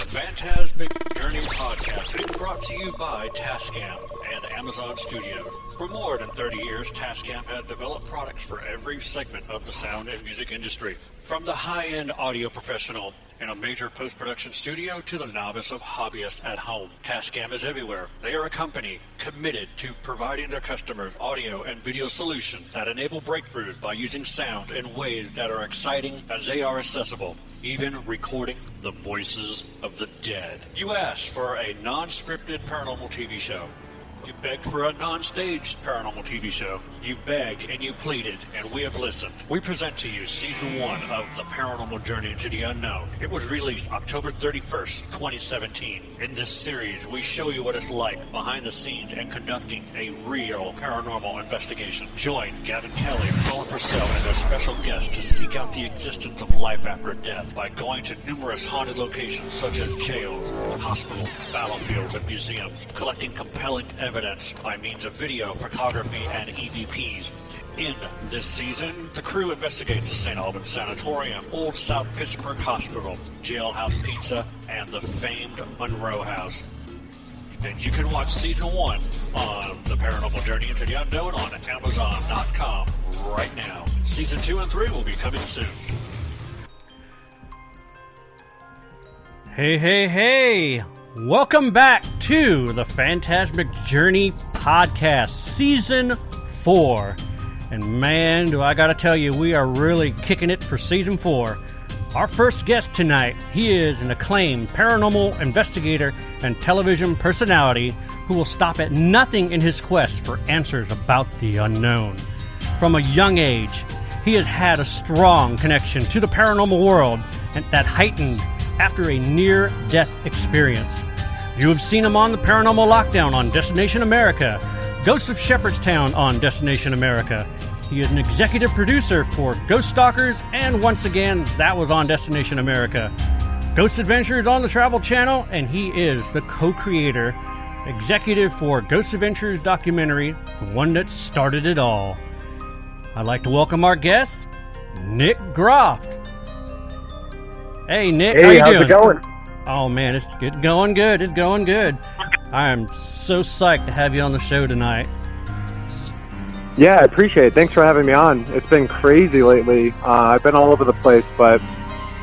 Phantasmic Journey Podcast is brought to you by Tascam and Amazon Studios. For more than 30 years, Tascam has developed products for every segment of the sound and music industry. From the high-end audio professional in a major post-production studio to the novice of hobbyist at home, Tascam is everywhere. They are a company committed to providing their customers audio and video solutions that enable breakthroughs by using sound in ways that are exciting as they are accessible, even recording the voices of the dead. You asked for a non-scripted paranormal TV show. You begged for a non-staged paranormal TV show. You begged and you pleaded, and we have listened. We present to you Season 1 of The Paranormal Journey into the Unknown. It was released October 31st, 2017. In this series, we show you what it's like behind the scenes and conducting a real paranormal investigation. Join Gavin Kelly, Paula Purcell, and their special guests to seek out the existence of life after death by going to numerous haunted locations such as jails, hospitals, battlefields, and museums, collecting compelling evidence by means of video, photography, and EVPs. In this season, the crew investigates the St. Albans Sanatorium, Old South Pittsburgh Hospital, Jailhouse Pizza, and the famed Monroe House. And you can watch Season 1 of The Paranormal Journey into the Unknown on Amazon.com right now. Season 2 and 3 will be coming soon. Hey! Welcome back to the Phantasmic Journey Podcast, Season 4. And man, do I gotta tell you, we are really kicking it for Season 4. Our first guest tonight, he is an acclaimed paranormal investigator and television personality who will stop at nothing in his quest for answers about the unknown. From a young age, he has had a strong connection to the paranormal world, and that heightened after a near-death experience. You have seen him on the Paranormal Lockdown on Destination America, Ghosts of Shepherdstown on Destination America. He is an executive producer for Ghost Stalkers, and once again, that was on Destination America. Ghost Adventures on the Travel Channel, and he is the co-creator, executive for Ghost Adventures documentary, the one that started it all. I'd like to welcome our guest, Nick Groff. Hey, Nick, how you how's doing? It going? Oh, man, it's going good. It's going good. I am so psyched to have you on the show tonight. Yeah, I appreciate it. Thanks for having me on. It's been crazy lately. I've been all over the place, but,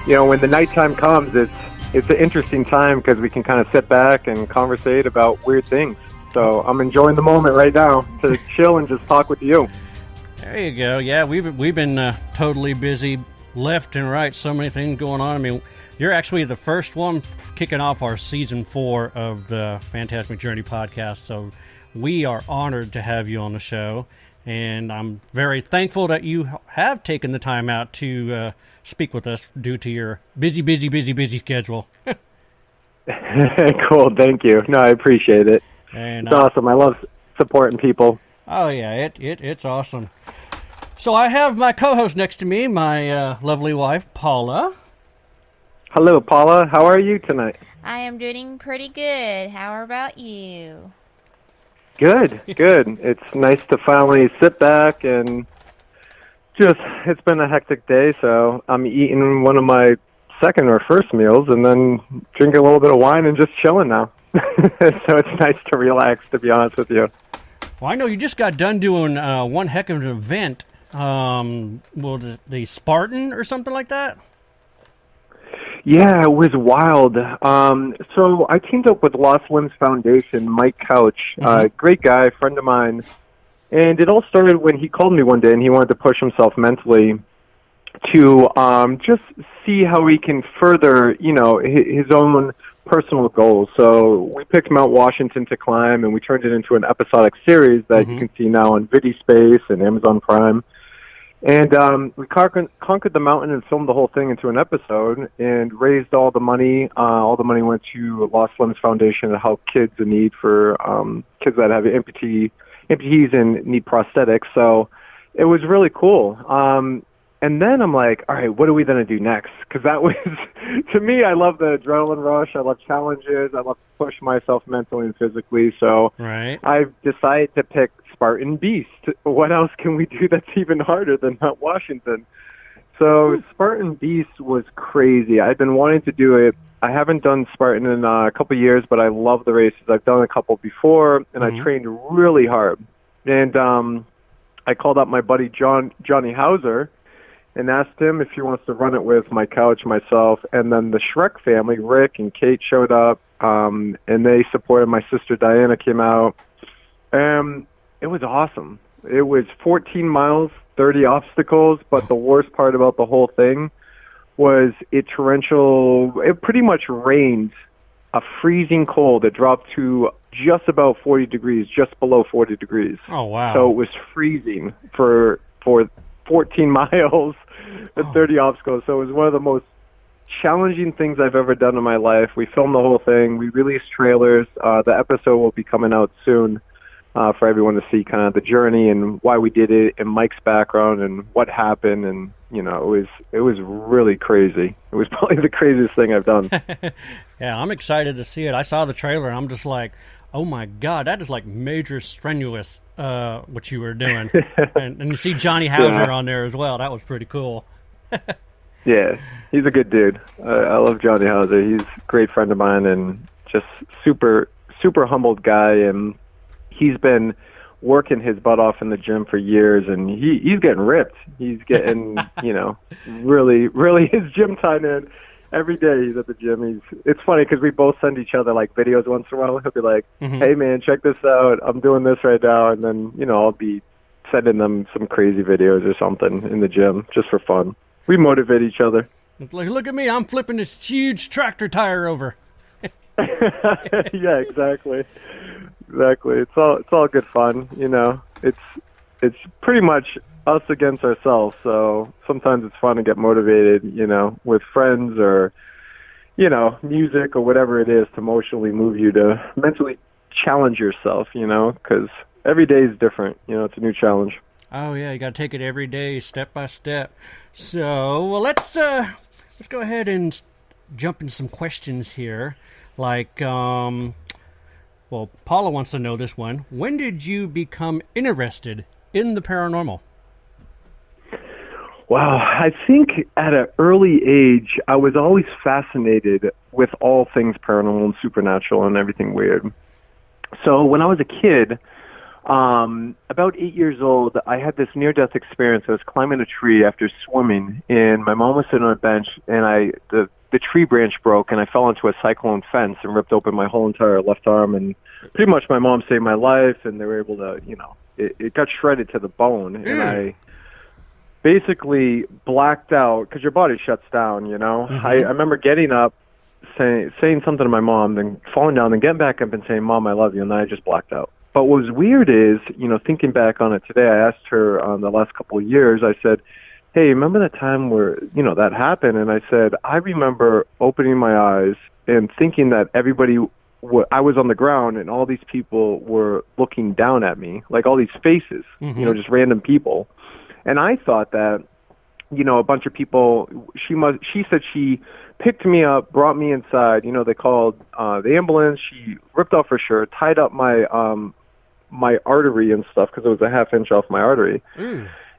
you know, when the nighttime comes, it's an interesting time because we can kind of sit back and conversate about weird things. So I'm enjoying the moment right now to chill and just talk with you. There you go. Yeah, we've been totally busy left and right. So many things going on. I mean, you're actually the first one kicking off our Season 4 of the Phantasmic Journey podcast, so we are honored to have you on the show, and I'm very thankful that you have taken the time out to speak with us due to your busy schedule. Cool, thank you. No, I appreciate it. And, it's awesome. I love supporting people. Oh, yeah, it's awesome. So I have my co-host next to me, my lovely wife, Paula. Hello, Paula. How are you tonight? I am doing pretty good. How about you? Good. It's nice to finally sit back and it's been a hectic day, so I'm eating one of my second or first meals and then drinking a little bit of wine and just chilling now. So it's nice to relax, to be honest with you. Well, I know you just got done doing one heck of an event. The Spartan or something like that? Yeah, it was wild. So I teamed up with Lost Limbs Foundation, Mike Couch, great guy, friend of mine. And it all started when he called me one day and he wanted to push himself mentally to just see how he can further, his own personal goals. So we picked Mount Washington to climb, and we turned it into an episodic series that you can see now on VidiSpace and Amazon Prime. And we conquered the mountain and filmed the whole thing into an episode and raised all the money. All the money went to Lost Limbs Foundation to help kids in need for kids that have amputees and need prosthetics. So it was really cool. And then I'm like, all right, what are we going to do next? Because that was, to me, I love the adrenaline rush. I love challenges. I love to push myself mentally and physically. So I've decided to pick Spartan Beast. What else can we do that's even harder than Mount Washington? So Spartan Beast was crazy. I've been wanting to do it. I haven't done Spartan in a couple of years, but I love the races. I've done a couple before, and I trained really hard. And I called up my buddy Johnny Hauser and asked him if he wants to run it with my couch, myself, and then the Shrek family, Rick and Kate, showed up, and they supported. My sister Diana came out. It was awesome. It was 14 miles, 30 obstacles, but the worst part about the whole thing was it pretty much rained a freezing cold. It dropped to just about 40 degrees, just below 40 degrees. Oh, wow. So it was freezing for 14 miles and 30 obstacles. So it was one of the most challenging things I've ever done in my life. We filmed the whole thing. We released trailers. The episode will be coming out soon for everyone to see kind of the journey and why we did it and Mike's background and what happened. And, you know, it was really crazy. It was probably the craziest thing I've done. Yeah, I'm excited to see it. I saw the trailer, and I'm just like, oh, my God, that is like major strenuous what you were doing. and you see Johnny Hauser on there as well. That was pretty cool. Yeah, he's a good dude. I love Johnny Hauser. He's a great friend of mine and just super, super humbled guy. And he's been working his butt off in the gym for years, and he's getting ripped. He's getting, you know, really, really his gym time in. Every day he's at the gym. It's funny because we both send each other like videos once in a while. He'll be like, hey man, check this out. I'm doing this right now. And then, you know, I'll be sending them some crazy videos or something in the gym just for fun. We motivate each other. It's like, look at me, I'm flipping this huge tractor tire over. Yeah, exactly. It's all good fun, you know. It's pretty much us against ourselves, so sometimes it's fun to get motivated, you know, with friends or, you know, music or whatever it is to emotionally move you to mentally challenge yourself, you know, because every day is different, you know, it's a new challenge. Oh yeah, you got to take it every day, step by step. So, well, let's go ahead and jump into some questions here. Like, well, Paula wants to know this one. When did you become interested in the paranormal? Wow, I think at an early age, I was always fascinated with all things paranormal and supernatural and everything weird. So when I was a kid, about 8 years old, I had this near-death experience. I was climbing a tree after swimming, and my mom was sitting on a bench, and the tree branch broke, and I fell into a cyclone fence and ripped open my whole entire left arm. And pretty much my mom saved my life, and they were able to, you know, it got shredded to the bone, and I basically blacked out because your body shuts down, you know. I remember getting up, saying something to my mom, then falling down, then getting back up and saying, Mom, I love you, and then I just blacked out. But what was weird is, you know, thinking back on it today, I asked her the last couple of years, I said, hey, remember that time where, you know, that happened? And I said, I remember opening my eyes and thinking that I was on the ground and all these people were looking down at me, like all these faces, you know, just random people. And I thought that, you know, a bunch of people, she said she picked me up, brought me inside, you know, they called the ambulance, she ripped off her shirt, tied up my artery and stuff because it was a half inch off my artery.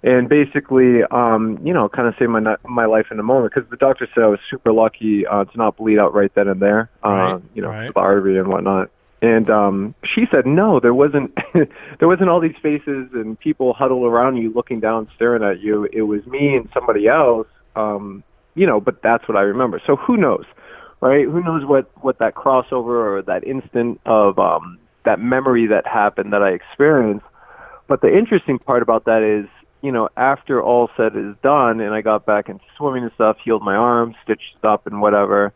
And basically, you know, kind of saved my life in a moment because the doctor said I was super lucky to not bleed out right then and there, you know, the artery and whatnot. And she said, no, there wasn't there wasn't all these faces and people huddled around you looking down, staring at you. It was me and somebody else, you know, but that's what I remember. So who knows, right? Who knows what that crossover or that instant of that memory that happened that I experienced. But the interesting part about that is, you know, after all said is done and I got back into swimming and stuff, healed my arm, stitched up and whatever,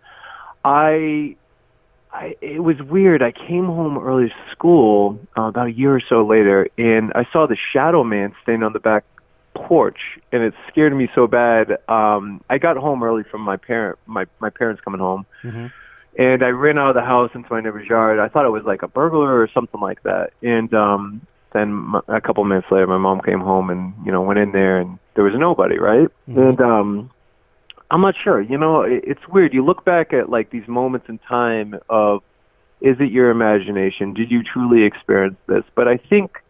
it was weird. I came home early to school about a year or so later, and I saw the shadow man standing on the back porch, and it scared me so bad. I got home early from my parents coming home, and I ran out of the house into my neighbor's yard. I thought it was like a burglar or something like that. And then a couple minutes later, my mom came home and, you know, went in there, and there was nobody, right? And I'm not sure. You know, it's weird. You look back at, like, these moments in time of, is it your imagination? Did you truly experience this? But I think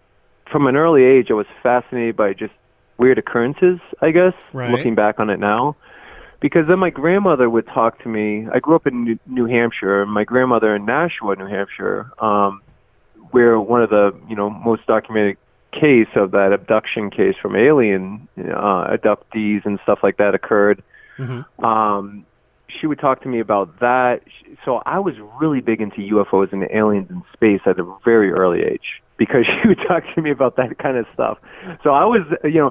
from an early age, I was fascinated by just weird occurrences, I guess, Right. looking back on it now. Because then my grandmother would talk to me. I grew up in New Hampshire, and my grandmother in Nashua, New Hampshire, where one of the most documented case of that abduction case from alien abductees and stuff like that occurred. Mm-hmm. She would talk to me about that. So I was really big into UFOs and aliens in space at a very early age because she would talk to me about that kind of stuff. So I was,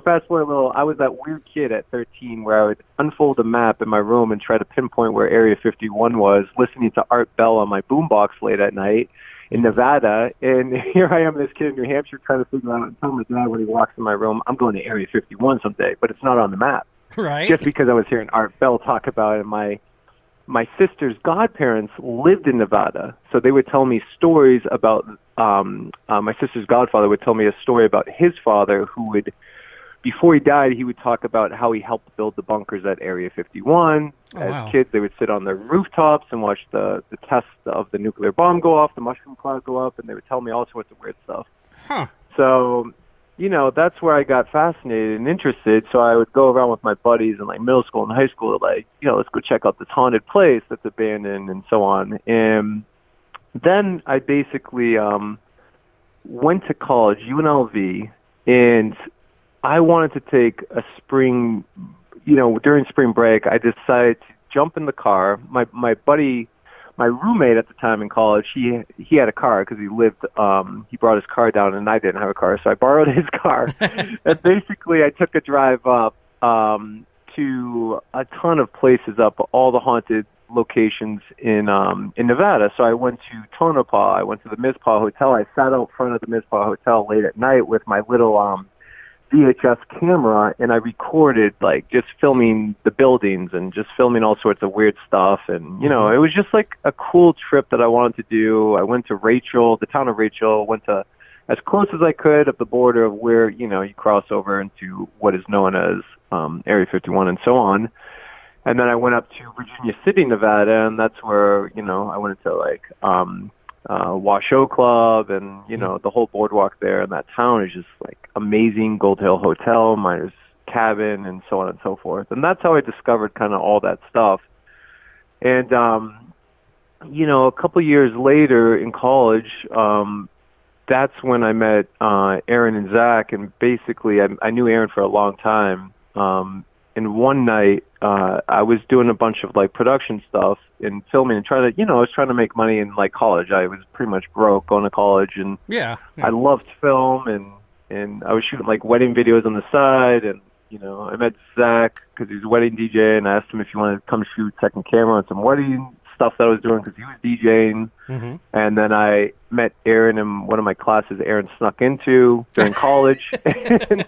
fast forward a little, I was that weird kid at 13 where I would unfold a map in my room and try to pinpoint where Area 51 was, listening to Art Bell on my boombox late at night in Nevada. And here I am, this kid in New Hampshire, trying to figure out and tell my dad when he walks in my room, I'm going to Area 51 someday, but it's not on the map. Right. Just because I was hearing Art Bell talk about it. My sister's godparents lived in Nevada, so they would tell me stories about, my sister's godfather would tell me a story about his father who would, before he died, he would talk about how he helped build the bunkers at Area 51. As kids, they would sit on their rooftops and watch the test of the nuclear bomb go off, the mushroom cloud go up, and they would tell me all sorts of weird stuff. Huh. So, that's where I got fascinated and interested. So I would go around with my buddies in like middle school and high school, like, let's go check out this haunted place that's abandoned and so on. And then I basically went to college, UNLV, and I wanted to take a spring, during spring break, I decided to jump in the car. My buddy, my roommate at the time in college, he had a car because he brought his car down and I didn't have a car, so I borrowed his car. And basically I took a drive up to a ton of places up, all the haunted locations in Nevada. So I went to Tonopah, I went to the Mizpah Hotel, I sat out front of the Mizpah Hotel late at night with my little VHS camera, and I recorded like just filming the buildings and just filming all sorts of weird stuff. And, it was just like a cool trip that I wanted to do. I went to the town of Rachel, went to as close as I could up the border of where, you cross over into what is known as Area 51 and so on. And then I went up to Virginia City, Nevada, and that's where, I went into like Washoe Club and, the whole boardwalk there. And that town is just like amazing. Gold Hill Hotel, Miner's Cabin, and so on and so forth. And that's how I discovered kind of all that stuff. And, a couple years later in college, that's when I met Aaron and Zach. And basically I knew Aaron for a long time. And one night, I was doing a bunch of like production stuff and filming and I was trying to make money in like college. I was pretty much broke going to college, and I loved film, and I was shooting like wedding videos on the side. And, I met Zach because he was a wedding DJ, and I asked him if he wanted to come shoot second camera on some wedding stuff that I was doing because he was DJing. Mm-hmm. And then I met Aaron in one of my classes Aaron snuck into during college. And then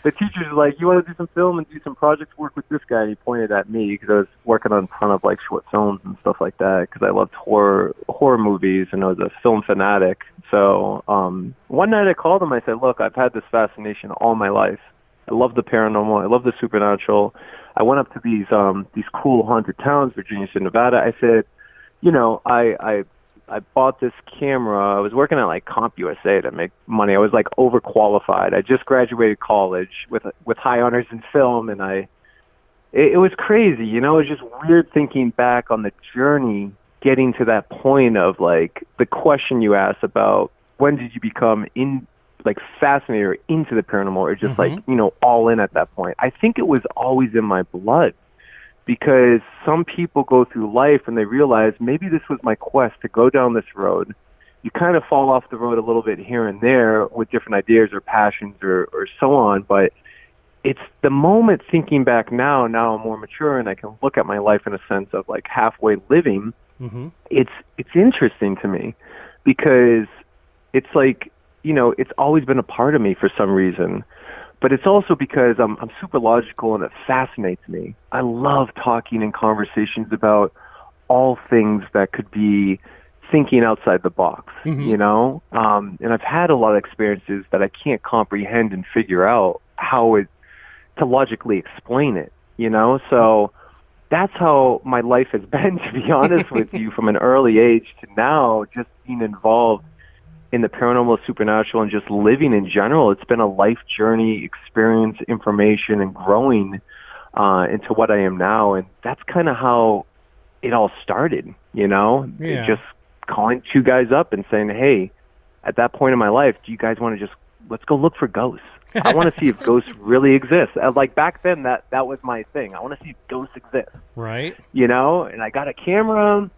the teacher's like, you want to do some film and do some project work with this guy? And he pointed at me because I was working on a ton of like short films and stuff like that because I loved horror movies and I was a film fanatic. So one night I called him. I said, look, I've had this fascination all my life. I love the paranormal. I love the supernatural. I went up to these cool haunted towns, Virginia City, Nevada. I said, I bought this camera. I was working at like Comp USA to make money. I was like overqualified. I just graduated college with high honors in film, and it was crazy. It was just weird thinking back on the journey, getting to that point of like the question you asked about when did you become fascinated or into the paranormal, or just all in at that point. I think it was always in my blood, because some people go through life and they realize maybe this was my quest to go down this road. You kind of fall off the road a little bit here and there with different ideas or passions or so on, but it's the moment thinking back now I'm more mature and I can look at my life in a sense of like halfway living. Mm-hmm. It's interesting to me because it's like, it's always been a part of me for some reason, but it's also because I'm super logical and it fascinates me. I love talking in conversations about all things that could be thinking outside the box, mm-hmm. And I've had a lot of experiences that I can't comprehend and figure out to logically explain it, so that's how my life has been, to be honest with you, from an early age to now, just being involved in the paranormal, supernatural, and just living in general. It's been a life journey, experience, information, and growing into what I am now. And that's kind of how it all started, just calling two guys up and saying, hey, at that point in my life, do you guys want to let's go look for ghosts? I want to see if ghosts really exist. Like back then, that was my thing. I want to see if ghosts exist. Right. And I got a camera.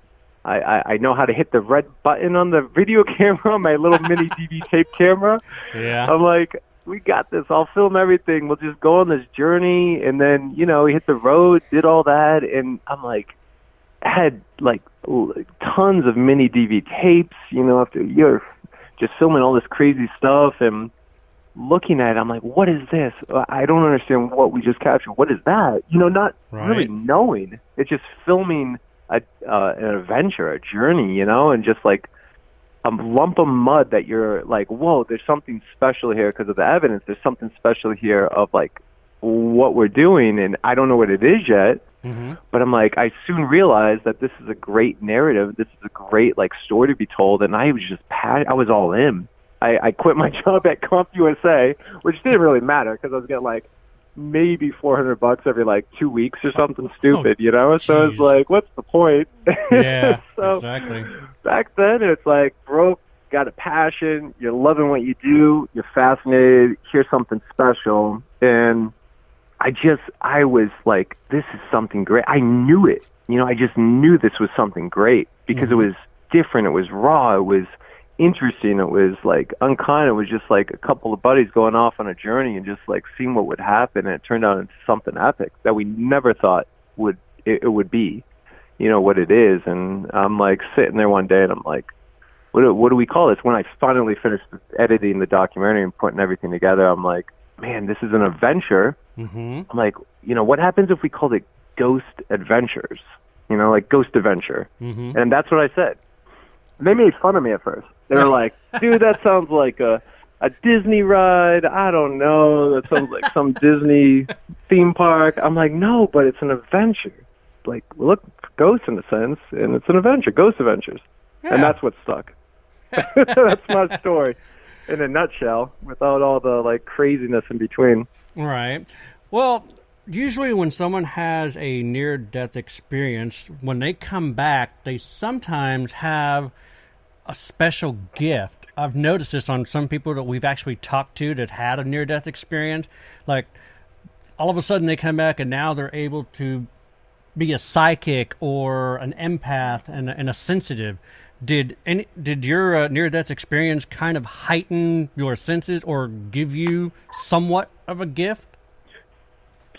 I know how to hit the red button on the video camera, my little mini DV tape camera. Yeah. I'm like, we got this. I'll film everything. We'll just go on this journey. And then, we hit the road, did all that. And I'm like, had like tons of mini DV tapes, after you're just filming all this crazy stuff and looking at it. I'm like, what is this? I don't understand what we just captured. What is that? Not really knowing. It's just filming an adventure, a journey, and just like a lump of mud that you're like, whoa, there's something special here because of the evidence. There's something special here of like what we're doing, and I don't know what it is yet. Mm-hmm. But I'm like, I soon realized that this is a great narrative. This is a great like story to be told, and I was just I was all in. I quit my job at CompUSA, which didn't really matter because I was getting like maybe $400 every like 2 weeks or something stupid, So I was like, what's the point? Yeah, so exactly. Back then, it's like, bro, got a passion. You're loving what you do. You're fascinated. Here's something special, and I was like, this is something great. I knew it. I just knew this was something great because it was different. It was raw. It was interesting. It was like unkind. It was just like a couple of buddies going off on a journey and just like seeing what would happen. And it turned out into something epic that we never thought it would be, what it is. And I'm like sitting there one day and I'm like, what do we call this? When I finally finished editing the documentary and putting everything together, I'm like, man, this is an adventure. Mm-hmm. I'm like, what happens if we called it Ghost Adventures? Like Ghost Adventure. Mm-hmm. And that's what I said. They made fun of me at first. They were like, dude, that sounds like a Disney ride. I don't know. That sounds like some Disney theme park. I'm like, no, but it's an adventure. Like, look, ghosts in a sense, and it's an adventure, Ghost Adventures. Yeah. And that's what stuck. That's my story in a nutshell, without all the like craziness in between. Right. Well, usually when someone has a near-death experience, when they come back, they sometimes have a special gift. I've noticed this on some people that we've actually talked to that had a near-death experience. Like, all of a sudden they come back and now they're able to be a psychic or an empath and a sensitive. Did your near-death experience kind of heighten your senses or give you somewhat of a gift?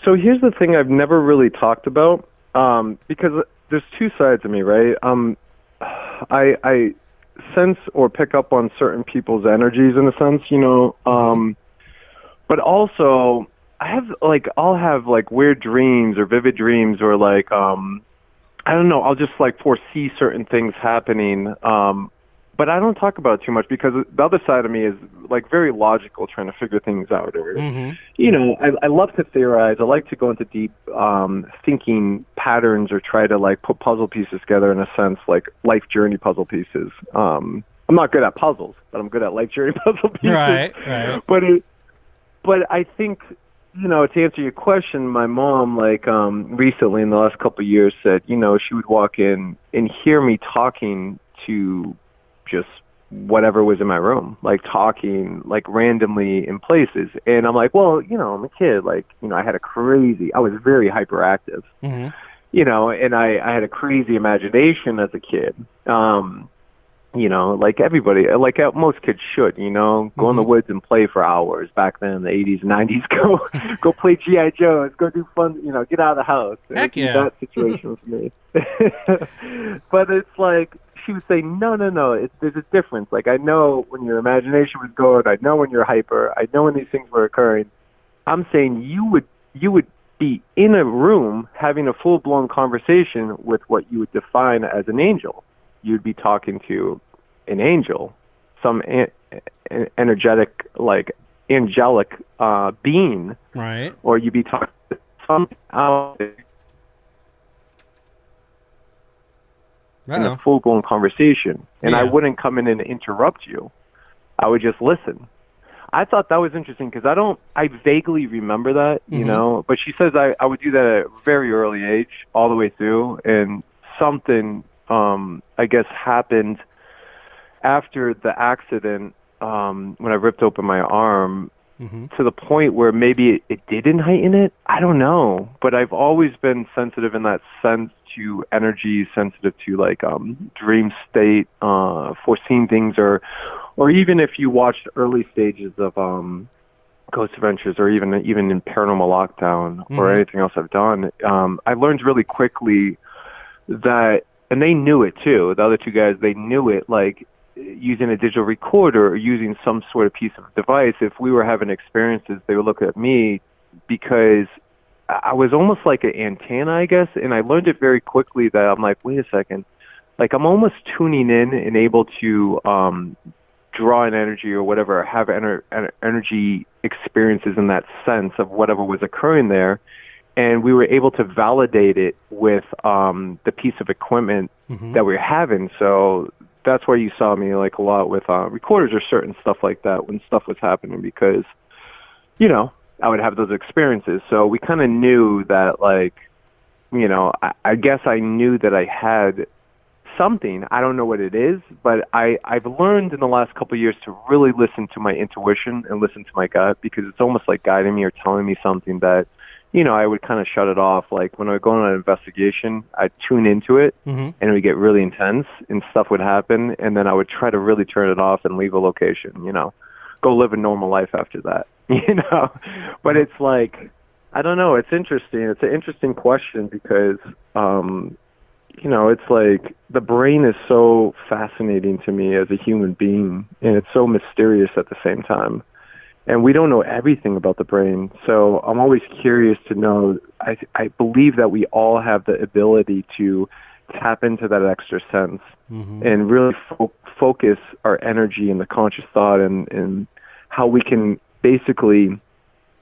So here's the thing I've never really talked about, because there's two sides of me, right? I sense or pick up on certain people's energies in a sense, but also I'll have like weird dreams or vivid dreams or like, I don't know, I'll just like foresee certain things happening, but I don't talk about it too much because the other side of me is like very logical, trying to figure things out. Or, I love to theorize. I like to go into deep thinking patterns or try to like put puzzle pieces together in a sense, like life journey puzzle pieces. I'm not good at puzzles, but I'm good at life journey puzzle pieces. Right. But I think, to answer your question, my mom, like recently in the last couple of years, said, she would walk in and hear me talking to just whatever was in my room, like talking like randomly in places. And I'm like, well, I'm a kid. Like, I was very hyperactive, and I had a crazy imagination as a kid. Like everybody, like most kids should, go in the woods and play for hours back then in the 80s and 90s, go play G.I. Joes, go do fun, get out of the house. Heck yeah. That situation with me. But it's like, she would say, no, there's a difference. Like, I know when your imagination was going, I know when you're hyper, I know when these things were occurring. I'm saying you would be in a room having a full-blown conversation with what you would define as an angel. You'd be talking to an angel, some energetic, like angelic being, right? Or you'd be talking to something out there in a full-blown conversation, and I wouldn't come in and interrupt you. I would just listen. I thought that was interesting because I vaguely remember that, you know, but she says I would do that at a very early age all the way through, and something, I guess, happened after the accident, when I ripped open my arm, to the point where maybe it didn't heighten it. I don't know, but I've always been sensitive in that sense to energy, sensitive to like dream state, foreseeing things, or even if you watched early stages of Ghost Adventures, or even in Paranormal Lockdown or anything else I've done, I learned really quickly that, and they knew it too. The other two guys, they knew it, like, using a digital recorder or using some sort of piece of device, if we were having experiences, they would look at me because I was almost like an antenna, I guess, and I learned it very quickly that I'm like, wait a second, like I'm almost tuning in and able to draw an energy or whatever, have energy experiences in that sense of whatever was occurring there. And we were able to validate it with the piece of equipment that we were having. So that's where you saw me like a lot with recorders or certain stuff like that when stuff was happening, because, you know, I would have those experiences. So we kind of knew that, like, you know, I guess I knew that I had something. I don't know what it is, but I've learned in the last couple of years to really listen to my intuition and listen to my gut, because it's almost like guiding me or telling me something that, you know, I would kind of shut it off. Like when I would go on an investigation, I'd tune into it and it would get really intense and stuff would happen. And then I would try to really turn it off and leave a location, you know, go live a normal life after that, you know. But it's like, I don't know. It's interesting. It's an interesting question because, you know, it's like the brain is so fascinating to me as a human being, and it's so mysterious at the same time. And we don't know everything about the brain, so I'm always curious to know. I believe that we all have the ability to tap into that extra sense and really focus our energy in the conscious thought and how we can basically,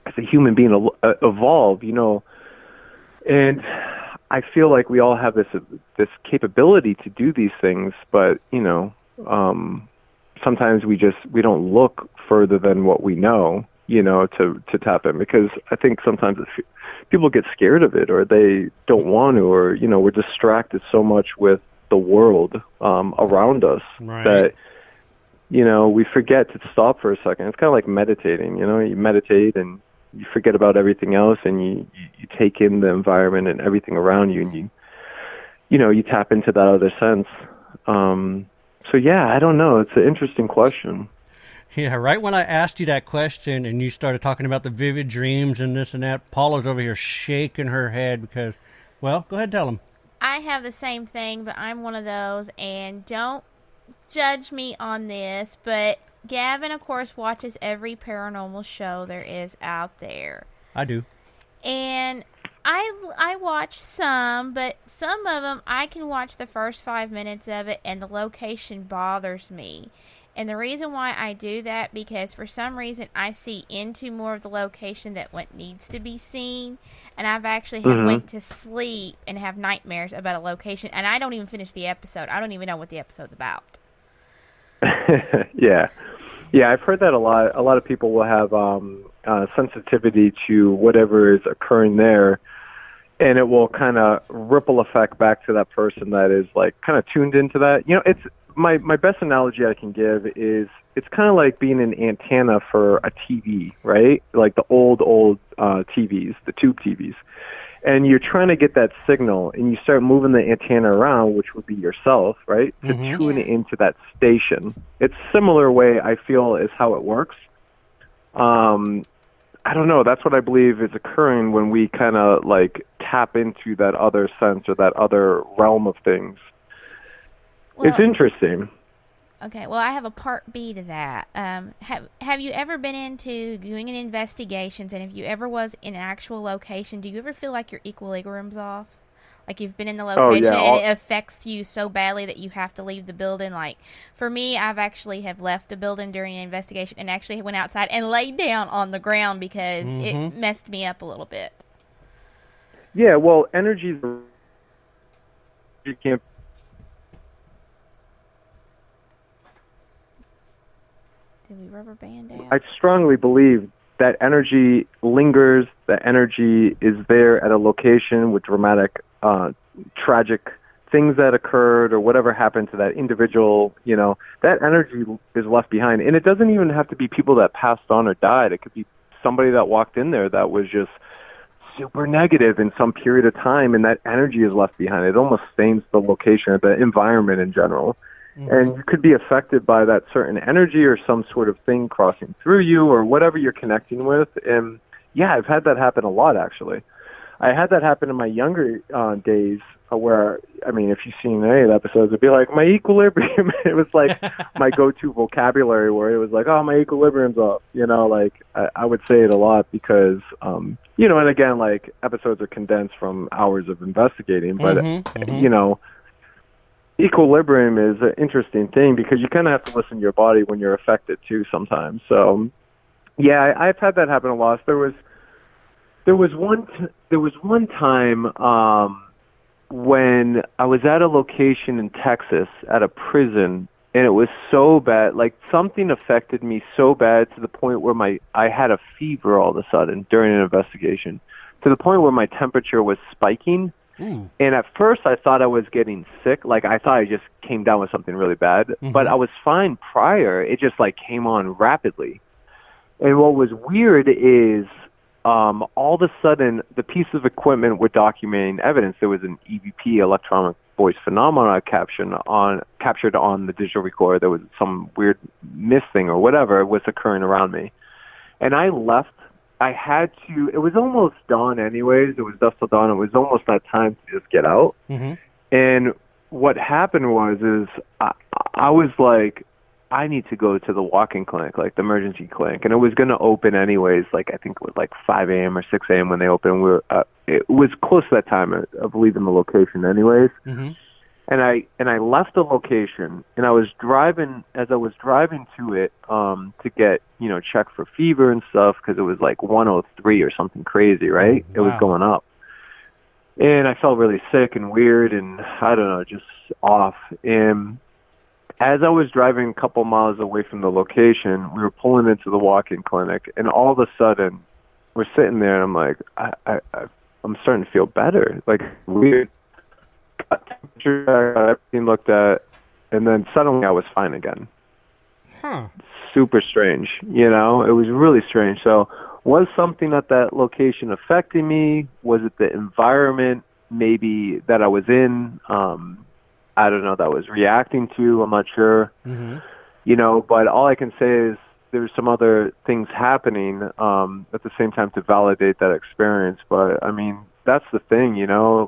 as a human being, evolve, you know. And I feel like we all have this capability to do these things, but, you know, sometimes we don't look further than what we know, you know, to tap in, because I think sometimes people get scared of it, or they don't want to, or, you know, we're distracted so much with the world around us that, you know, we forget to stop for a second. It's kind of like meditating, you know, you meditate and you forget about everything else, and you take in the environment and everything around you, and you know, you tap into that other sense. So yeah, I don't know. It's an interesting question. Yeah, right when I asked you that question and you started talking about the vivid dreams and this and that, Paula's over here shaking her head because, well, go ahead and tell them. I have the same thing, but I'm one of those, and don't judge me on this, but Gavin, of course, watches every paranormal show there is out there. I do. And I watch some, but some of them I can watch the first 5 minutes of it and the location bothers me. And the reason why I do that, because for some reason I see into more of the location than what needs to be seen. And I've actually went to sleep and have nightmares about a location, and I don't even finish the episode. I don't even know what the episode's about. Yeah, I've heard that a lot. A lot of people will have sensitivity to whatever is occurring there, and it will kind of ripple effect back to that person that is like kind of tuned into that. You know, it's my best analogy I can give is it's kind of like being an antenna for a TV, right? Like the old TVs, the tube TVs. And you're trying to get that signal, and you start moving the antenna around, which would be yourself, right, to tune into that station. It's similar way, I feel, is how it works. I don't know. That's what I believe is occurring when we kind of like tap into that other sense or that other realm of things. Well, it's interesting. Okay, well, I have a part B to that. Have you ever been into doing an investigations, and if you ever was in an actual location, do you ever feel like your equilibrium's off? Like you've been in the location and it affects you so badly that you have to leave the building? Like, for me, I've actually have left a building during an investigation and actually went outside and laid down on the ground because it messed me up a little bit. Yeah, well, energy, you can't. Did we rubber band out? I strongly believe that energy lingers, that energy is there at a location with dramatic, tragic things that occurred or whatever happened to that individual, that energy is left behind. And it doesn't even have to be people that passed on or died. It could be somebody that walked in there that was just super negative in some period of time, and that energy is left behind. It almost stains the location or the environment in general. And you could be affected by that certain energy or some sort of thing crossing through you or whatever you're connecting with. And yeah, I've had that happen a lot, actually. I had that happen in my younger days where, I mean, if you've seen any of the episodes, it'd be like, my equilibrium. It was like my go-to vocabulary where it was like, oh, my equilibrium's off. I would say it a lot because, and again, like, episodes are condensed from hours of investigating. But, equilibrium is an interesting thing because you kind of have to listen to your body when you're affected too sometimes. So, yeah, I've had that happen a lot. There was one time when I was at a location in Texas at a prison, and it was so bad. Like, something affected me so bad to the point where I had a fever all of a sudden during an investigation, to the point where my temperature was spiking. And at first I thought I was getting sick. Like, I thought I just came down with something really bad. But I was fine prior. It just, like, came on rapidly. And what was weird is all of a sudden the piece of equipment were documenting evidence. There was an EVP, electronic voice phenomena, captured on the digital recorder. There was some weird mist thing or whatever was occurring around me. And I left. I had to, it was almost dawn anyways. It was dusk till dawn. It was almost that time to just get out. And what happened was I was like, I need to go to the walk-in clinic, like the emergency clinic. And it was going to open anyways, like I think it was like 5 a.m. or 6 a.m. when they opened. It was close to that time, I believe, in the location anyways. And I left the location, and I was driving, as I was driving to it, to get, checked for fever and stuff, because it was like 103 or something crazy, right? It was going up. And I felt really sick and weird and, I don't know, just off. And as I was driving a couple miles away from the location, we were pulling into the walk-in clinic, and all of a sudden, we're sitting there, and I'm like, I'm starting to feel better. Like, weird. Everything looked at, and then suddenly I was fine again. Super strange, it was really strange. So was something at that location affecting me? Was it the environment maybe that I was in? I don't know, that I was reacting to. I'm not sure. But all I can say is there's some other things happening at the same time to validate that experience. But I mean, that's the thing,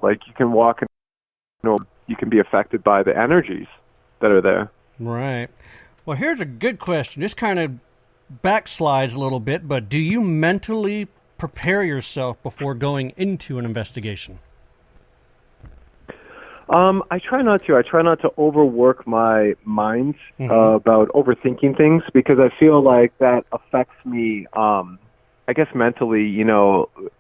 like, you can walk in, you can be affected by the energies that are there. Right. Well, here's a good question. This kind of backslides a little bit, but do you mentally prepare yourself before going into an investigation? I try not to. I try not to overwork my mind about overthinking things, because I feel like that affects me, I guess mentally.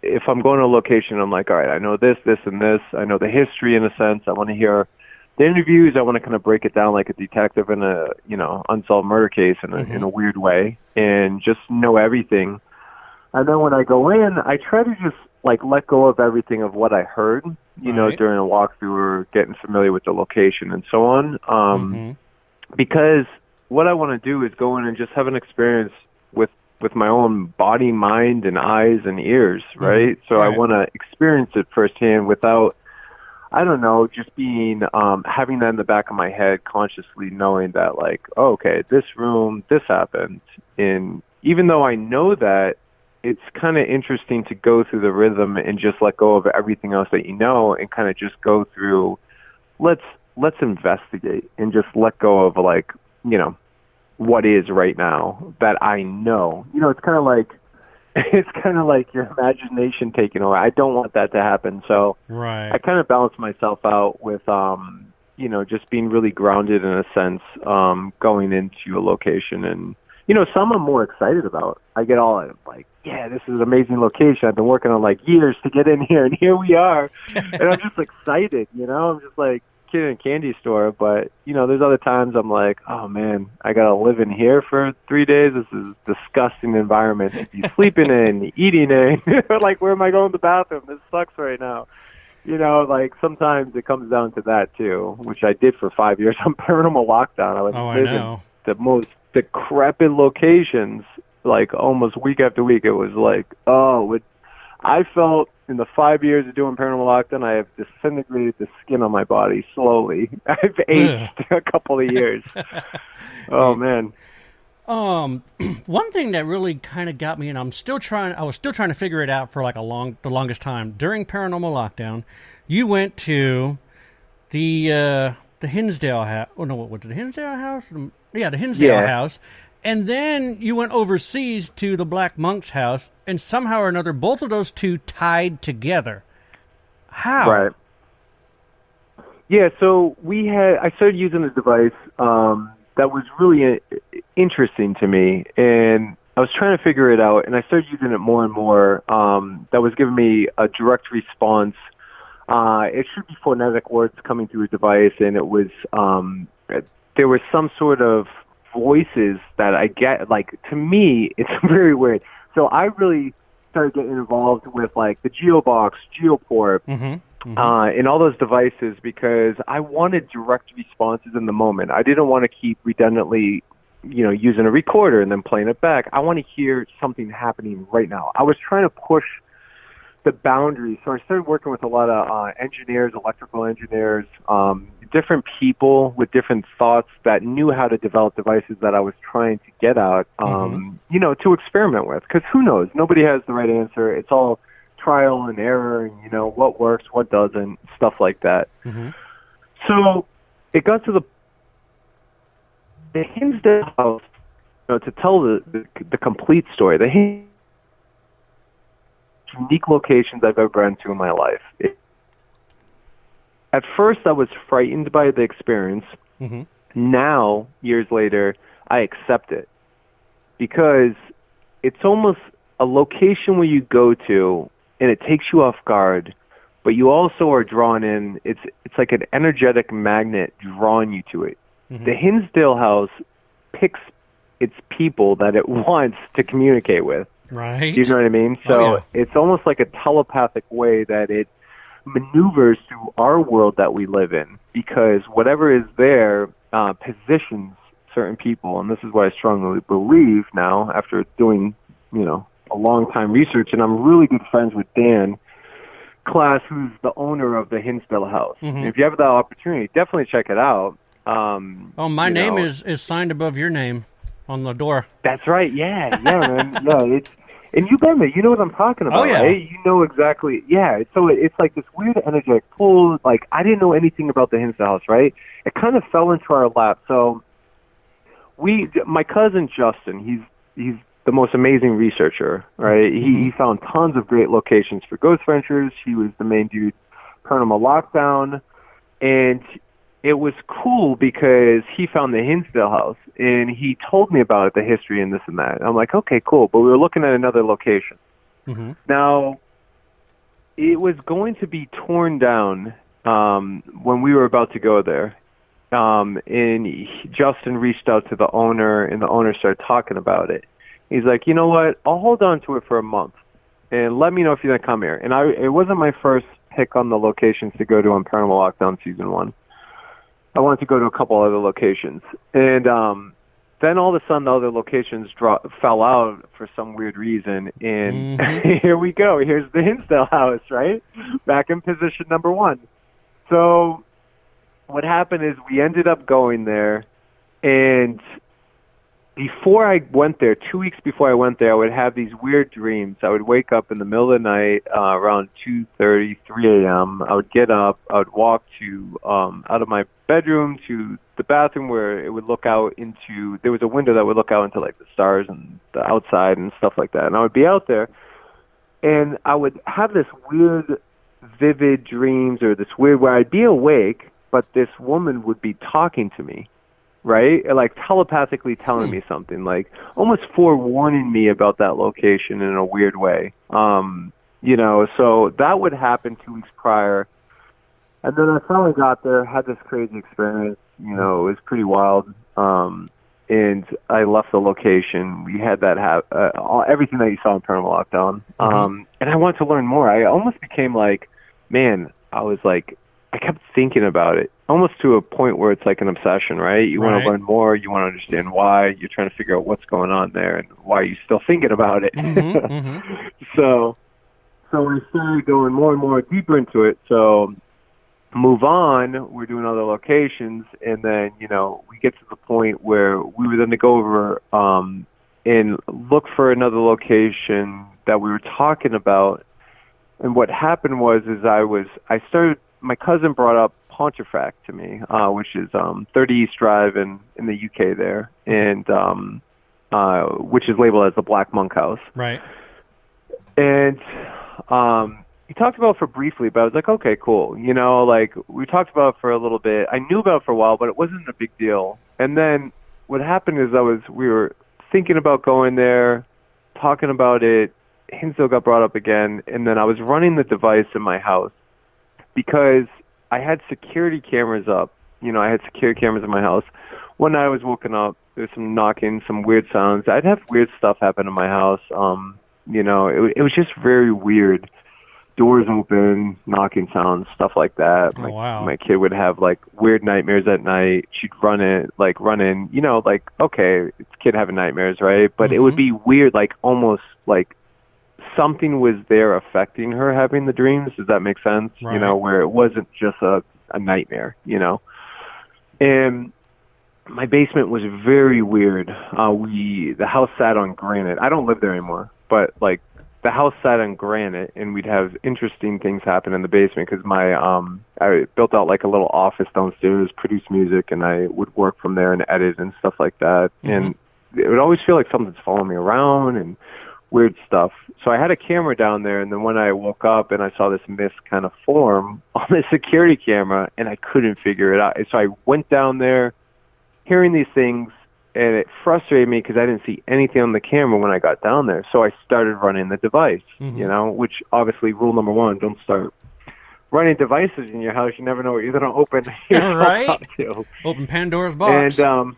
If I'm going to a location, I'm like, all right, I know this, this, and this. I know the history in a sense. I want to hear the interviews. I want to kind of break it down like a detective in a, unsolved murder case in a weird way, and just know everything. And then when I go in, I try to just like let go of everything of what I heard, during a walkthrough or getting familiar with the location and so on. Because what I want to do is go in and just have an experience with my own body, mind, and eyes and ears, right? So I want to experience it firsthand without, I don't know, just being, having that in the back of my head, consciously knowing that, like, oh, okay, this room, this happened. And even though I know that, it's kind of interesting to go through the rhythm and just let go of everything else that you know, and kind of just go through, let's investigate and just let go of, like, what is right now that I know. It's kind of like your imagination taking away. I don't want that to happen. So I kind of balance myself out with, just being really grounded in a sense, going into a location. And, some I'm more excited about. I get all like, yeah, this is an amazing location. I've been working on like years to get in here, and here we are. And I'm just excited, I'm just like kid in a candy store, but, there's other times I'm like, oh, man, I got to live in here for 3 days. This is a disgusting environment to be sleeping in, eating in. Like, where am I going to the bathroom? This sucks right now. Like, sometimes it comes down to that, too, which I did for 5 years on Paranormal Lockdown. I was living the most decrepit locations, like, almost week after week. It was like, I felt in the 5 years of doing Paranormal Lockdown, I have disintegrated the skin on my body slowly. I've aged a couple of years. Oh, man. One thing that really kind of got me, and I was still trying to figure it out for like the longest time. During Paranormal Lockdown, you went to the Hinsdale house. Oh, no, what was it? The Hinsdale house? Yeah, the Hinsdale house. And then you went overseas to the Black Monk's house, and somehow or another, both of those two tied together. How? Right. Yeah, so I started using a device that was really interesting to me, and I was trying to figure it out, and I started using it more and more. That was giving me a direct response. It should be phonetic words coming through a device, and it was there was some sort of voices that I get. Like, to me, it's very weird. So I really started getting involved with, like, the GeoBox, GeoPort, and all those devices, because I wanted direct responses in the moment. I didn't want to keep redundantly, using a recorder and then playing it back. I want to hear something happening right now. I was trying to push the boundaries. So I started working with a lot of engineers, electrical engineers, different people with different thoughts that knew how to develop devices that I was trying to get out, to experiment with. Because who knows? Nobody has the right answer. It's all trial and error, and, what works, what doesn't, stuff like that. So it got to the Hinsdale house, to tell the complete story, the unique locations I've ever been to in my life. At first, I was frightened by the experience. Now, years later, I accept it, because it's almost a location where you go to, and it takes you off guard, but you also are drawn in. It's like an energetic magnet drawing you to it. The Hinsdale house picks its people that it wants to communicate with. Right. Do you know what I mean? So it's almost like a telepathic way that it maneuvers through our world that we live in, because whatever is there positions certain people, and this is what I strongly believe now after doing, a long time research, and I'm really good friends with Dan Class, who's the owner of the Hinsdale house. And if you have that opportunity, definitely check it out. My name is signed above your name on the door. That's right. Yeah, man. Yeah, and you've been there. You know what I'm talking about, right? You know exactly. Yeah, so it's like this weird energetic pull. Like, I didn't know anything about the Hinsdale house, right? It kind of fell into our lap. So my cousin Justin, he's the most amazing researcher, right? He found tons of great locations for Ghost Ventures. He was the main dude, Paranormal Lockdown, and it was cool because he found the Hinsdale house, and he told me about it, the history and this and that. And I'm like, okay, cool. But we were looking at another location. Now, it was going to be torn down when we were about to go there. Justin reached out to the owner, and the owner started talking about it. He's like, you know what? I'll hold on to it for a month, and let me know if you're going to come here. And it wasn't my first pick on the locations to go to on Paranormal Lockdown Season 1. I wanted to go to a couple other locations. And then all of a sudden, the other locations fell out for some weird reason. And here we go. Here's the Hinsdale house, right? Back in position number 1. So what happened is we ended up going there. And before I went there, 2 weeks before I went there, I would have these weird dreams. I would wake up in the middle of the night around 2:30, 3 a.m. I would get up. I would walk out of my bedroom to the bathroom where it would look out into, there was a window that would look out into like the stars and the outside and stuff like that. And I would be out there, and I would have this weird, vivid dreams, or this weird where I'd be awake, but this woman would be talking to me. Right? Like telepathically telling me something, like almost forewarning me about that location in a weird way. So that would happen 2 weeks prior. And then I finally got there, had this crazy experience. You know, it was pretty wild. And I left the location. We had that everything that you saw in Paranormal Lockdown. And I wanted to learn more. I almost became like, man, I kept thinking about it, almost to a point where it's like an obsession, right? You want to learn more. You want to understand why. You're trying to figure out what's going on there and why you're still thinking about it. So I started going more and more deeper into it. So move on, we're doing other locations, and then, you know, we get to the point where we were then to go over and look for another location that we were talking about. And what happened was my cousin brought up Pontefract to me, which is 30 East Drive in the UK there, and which is labeled as the Black Monk House. Right. And he talked about it for briefly, but I was like, okay, cool. You know, like, we talked about it for a little bit. I knew about it for a while, but it wasn't a big deal. And then what happened is we were thinking about going there, talking about it. Hinsdale got brought up again, and then I was running the device in my house because I had security cameras up. You know, I had security cameras in my house. One night I was woken up. There was some knocking, some weird sounds. I'd have weird stuff happen in my house. You know, it was just very weird. Doors open, knocking sounds, stuff like that. Oh, wow. My kid would have, like, weird nightmares at night. She'd run in, you know, like, okay, it's kid having nightmares, right? But it would be weird, like, almost like something was there affecting her having the dreams. Does that make sense? Right. You know, where it wasn't just a nightmare, you know? And my basement was very weird. The house sat on granite. I don't live there anymore, but, like, the house sat on granite, and we'd have interesting things happen in the basement because I built out like a little office downstairs, produced music, and I would work from there and edit and stuff like that. And it would always feel like something's following me around and weird stuff. So I had a camera down there, and then when I woke up and I saw this mist kind of form on the security camera, and I couldn't figure it out. So I went down there, hearing these things, and it frustrated me because I didn't see anything on the camera when I got down there. So I started running the device, you know, which obviously rule number one, don't start running devices in your house. You never know what you're going to open Right. to. Open Pandora's box. And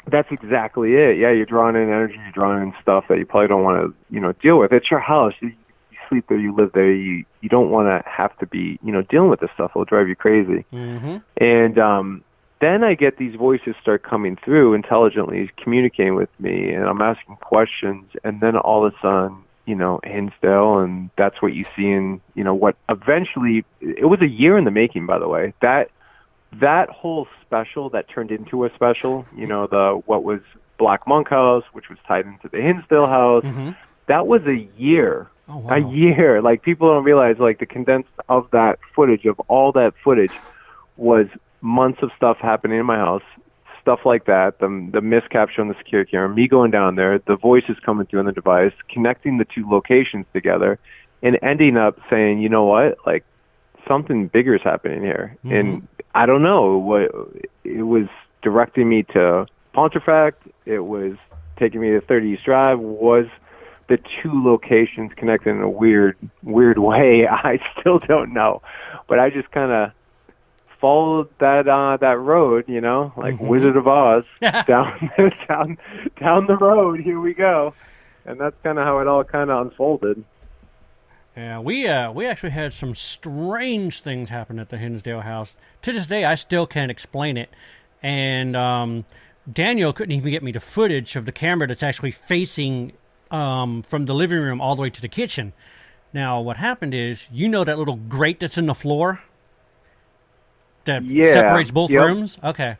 that's exactly it. Yeah, you're drawing in energy, you're drawing in stuff that you probably don't want to, you know, deal with. It's your house. You sleep there, you live there. You don't want to have to be, you know, dealing with this stuff. It'll drive you crazy. And then I get these voices start coming through intelligently, communicating with me, and I'm asking questions, and then all of a sudden, you know, Hinsdale, and that's what you see in, you know, what eventually, it was a year in the making, by the way. That whole special that turned into a special, you know, what was Black Monk House, which was tied into the Hinsdale House, that was a year. Oh, wow. A year. Like, people don't realize, like, the condensed of that footage, of all that footage, was months of stuff happening in my house, stuff like that, the miscapture on the security camera, me going down there, the voices coming through on the device, connecting the two locations together, and ending up saying, you know what, like, something bigger is happening here. And I don't know, what it was directing me to Pontefract, it was taking me to 30 East Drive, was the two locations connected in a weird way. I still don't know, but I just kind of followed that road, you know, like Wizard of Oz, down the road. Here we go, and that's kind of how it all kind of unfolded. Yeah, we actually had some strange things happen at the Hinsdale house. To this day, I still can't explain it, and Daniel couldn't even get me the footage of the camera that's actually facing from the living room all the way to the kitchen. Now, what happened is, you know that little grate that's in the floor that separates both rooms? Okay.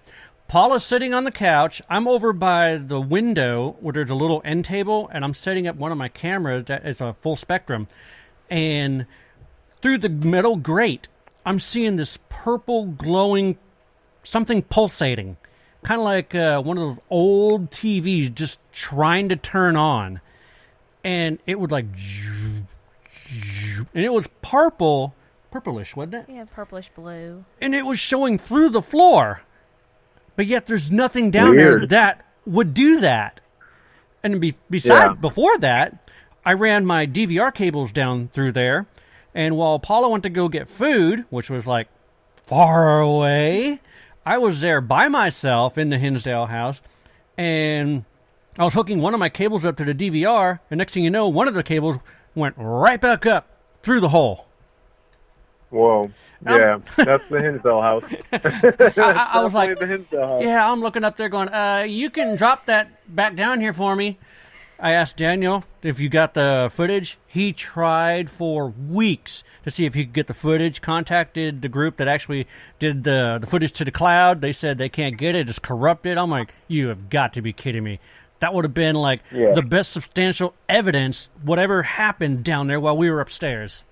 Paula's sitting on the couch. I'm over by the window where there's a little end table, and I'm setting up one of my cameras that is a full spectrum. And through the metal grate, I'm seeing this purple glowing something pulsating. Kind of like one of those old TVs just trying to turn on. And it would like... And it was purplish, wasn't it? Yeah, purplish blue. And it was showing through the floor. But yet there's nothing down there that would do that. And before that, I ran my DVR cables down through there. And while Paula went to go get food, which was like far away. I was there by myself in the Hinsdale house, and I was hooking one of my cables up to the DVR, and next thing you know, one of the cables went right back up through the hole. Whoa. Yeah, that's the Hinsdale house. I was like, the Hinsdale house. Yeah, I'm looking up there going, you can drop that back down here for me. I asked Daniel if you got the footage. He tried for weeks to see if he could get the footage, contacted the group that actually did the footage to the cloud. They said they can't get it. It's corrupted. I'm like, you have got to be kidding me. That would have been like the best substantial evidence whatever happened down there while we were upstairs.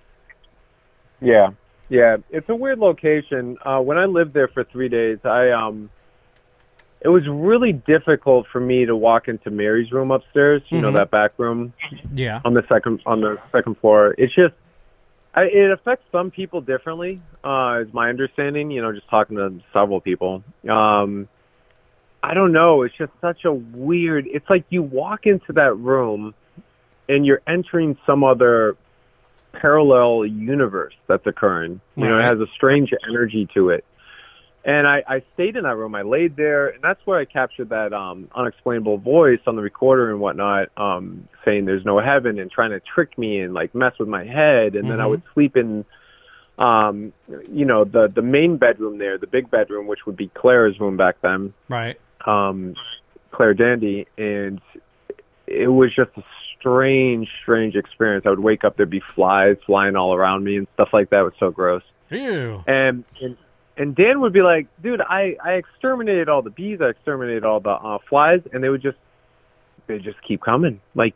Yeah. Yeah, it's a weird location. When I lived there for 3 days, it was really difficult for me to walk into Mary's room upstairs. You know, that back room. Yeah. On the second floor. It's just it affects some people differently, is my understanding. You know, just talking to several people. I don't know. It's just such a weird. It's like you walk into that room, and you're entering some other parallel universe that's occurring. You know, it has a strange energy to it. And I stayed in that room. I laid there, and that's where I captured that unexplainable voice on the recorder and whatnot, saying there's no heaven and trying to trick me and like mess with my head. And then I would sleep in, you know, the main bedroom there, the big bedroom, which would be Claire's room back then. Right. Claire Dandy, and it was just a strange experience. I would wake up, there'd be flies flying all around me and stuff like that. It was so gross. Ew. And Dan would be like, dude, I exterminated all the bees, I exterminated all the flies, and they just keep coming. Like,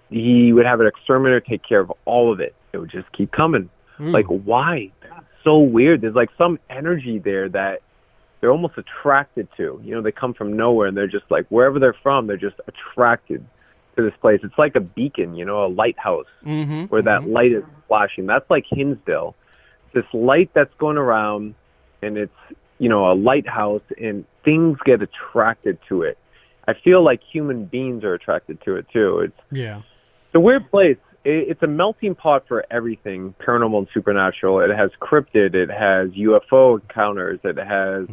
he would have an exterminator take care of all of it. It would just keep coming. Like, why? That's so weird. There's like some energy there that they're almost attracted to. You know, they come from nowhere, and they're just like, wherever they're from, they're just attracted to this place. It's like a beacon, you know, a lighthouse where that light is flashing. That's like Hinsdale. This light that's going around, and it's, you know, a lighthouse, and things get attracted to it. I feel like human beings are attracted to it too. It's a weird place. It's a melting pot for everything paranormal and supernatural. It has cryptid, it has UFO encounters, it has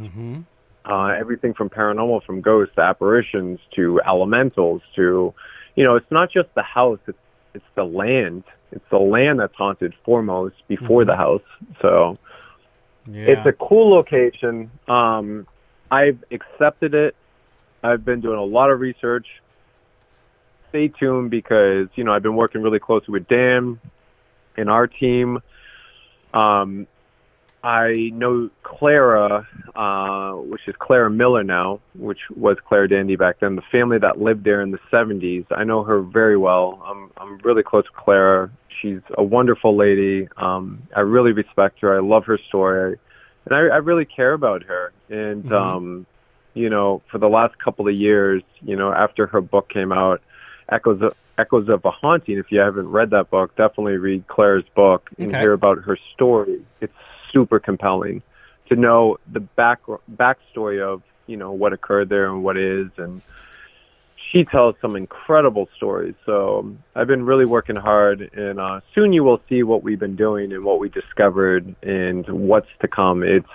everything from paranormal, from ghosts to apparitions to elementals to, you know, it's not just the house, it's the land. It's the land that's haunted foremost before the house. So it's a cool location. I've accepted it. I've been doing a lot of research. Stay tuned because, you know, I've been working really closely with Dan and our team. I know Clara, which is Clara Miller now, which was Claire Dandy back then, the family that lived there in the 70s. I know her very well. I'm really close with Clara. She's a wonderful lady. I really respect her. I love her story. And I really care about her. And, you know, for the last couple of years, you know, after her book came out, Echoes of a Haunting, if you haven't read that book, definitely read Claire's book and hear about her story. It's super compelling to know the backstory of, you know, what occurred there and what is. And she tells some incredible stories. So I've been really working hard, and soon you will see what we've been doing and what we discovered and what's to come. It's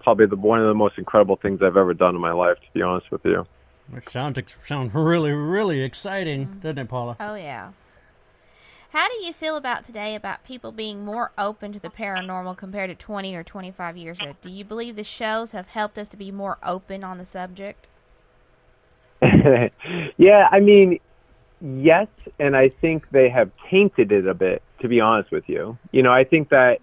probably one of the most incredible things I've ever done in my life, to be honest with you. It sounds really, really exciting, doesn't it, Paula? Oh, yeah. How do you feel about today about people being more open to the paranormal compared to 20 or 25 years ago? Do you believe the shows have helped us to be more open on the subject? Yeah, I mean, yes, and I think they have tainted it a bit, to be honest with you. You know, I think that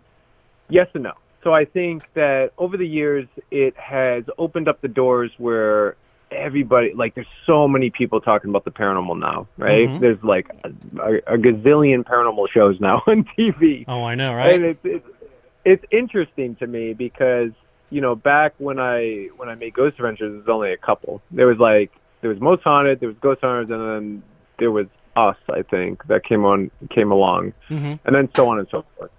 yes and no. So I think that over the years, it has opened up the doors where everybody, like, there's so many people talking about the paranormal now, right? There's like a gazillion paranormal shows now on TV. Oh, I know, right? And it's interesting to me because, you know, back when I made Ghost Adventures, there was only a couple. There was Most Haunted, there was Ghost Hunters, and then there was Us, I think, that came along, and then so on and so forth.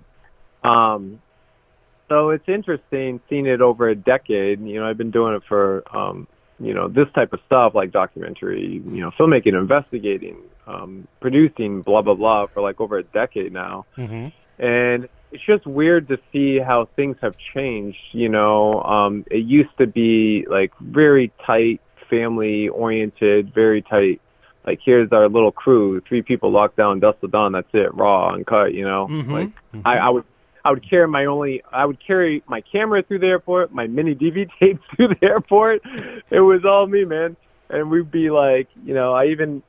So it's interesting seeing it over a decade. You know, I've been doing it for, you know, this type of stuff like documentary, you know, filmmaking, investigating, producing, blah, blah, blah, for like over a decade now. And it's just weird to see how things have changed. It used to be like very tight, family oriented, very tight. Like, here's our little crew, 3 people locked down, dust till dawn. That's it, raw, uncut. I would carry my camera through the airport, my mini DV tapes through the airport. It was all me, man. And we'd be like, I even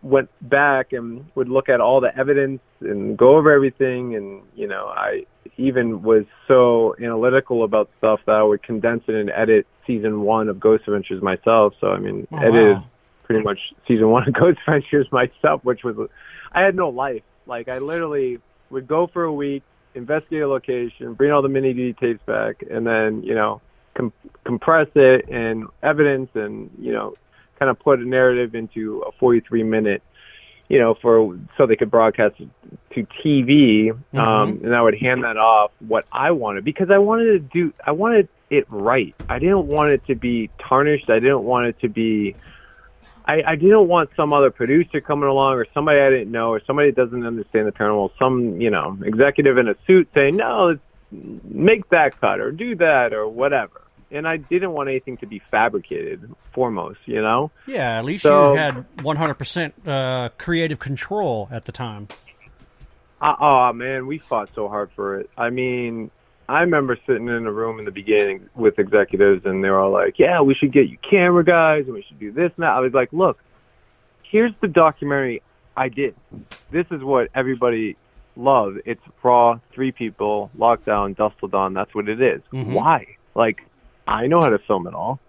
went back and would look at all the evidence and go over everything. And, I even was so analytical about stuff that I would condense it and edit season 1 of Ghost Adventures myself. So, edited pretty much season 1 of Ghost Adventures myself, I had no life. Like, I literally would go for a week, investigate a location, bring all the mini DV tapes back, and then, compress it and evidence and, kind of put a narrative into a 43-minute, so they could broadcast it to TV, and I would hand that off what I wanted, because I wanted it right. I didn't want it to be tarnished. I didn't want it to be, I didn't want some other producer coming along or somebody I didn't know or somebody that doesn't understand the paranormal, some, executive in a suit saying, no, let's make that cut or do that or whatever. And I didn't want anything to be fabricated, foremost, Yeah, at least you had 100% creative control at the time. Oh, man, we fought so hard for it. I remember sitting in a room in the beginning with executives, and they were all like, yeah, we should get you camera guys, and we should do this and that. I was like, look, here's the documentary I did. This is what everybody loves. It's raw, 3 people, lockdown, dust till dawn. That's what it is. Why? Like, I know how to film it all.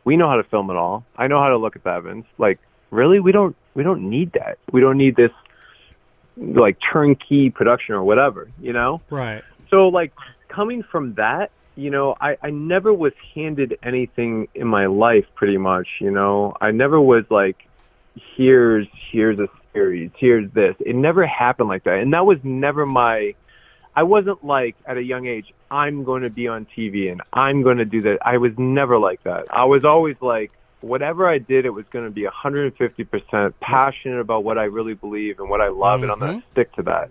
We know how to film it all. I know how to look at the evidence. Like, really? We don't need that. We don't need this, like, turnkey production or whatever, Right. So, like, coming from that, I never was handed anything in my life, pretty much, I never was like, here's a series, here's this. It never happened like that. And that was never I wasn't like, at a young age, I'm going to be on TV and I'm going to do that. I was never like that. I was always like, whatever I did, it was going to be 150% passionate about what I really believe and what I love, and I'm going to stick to that.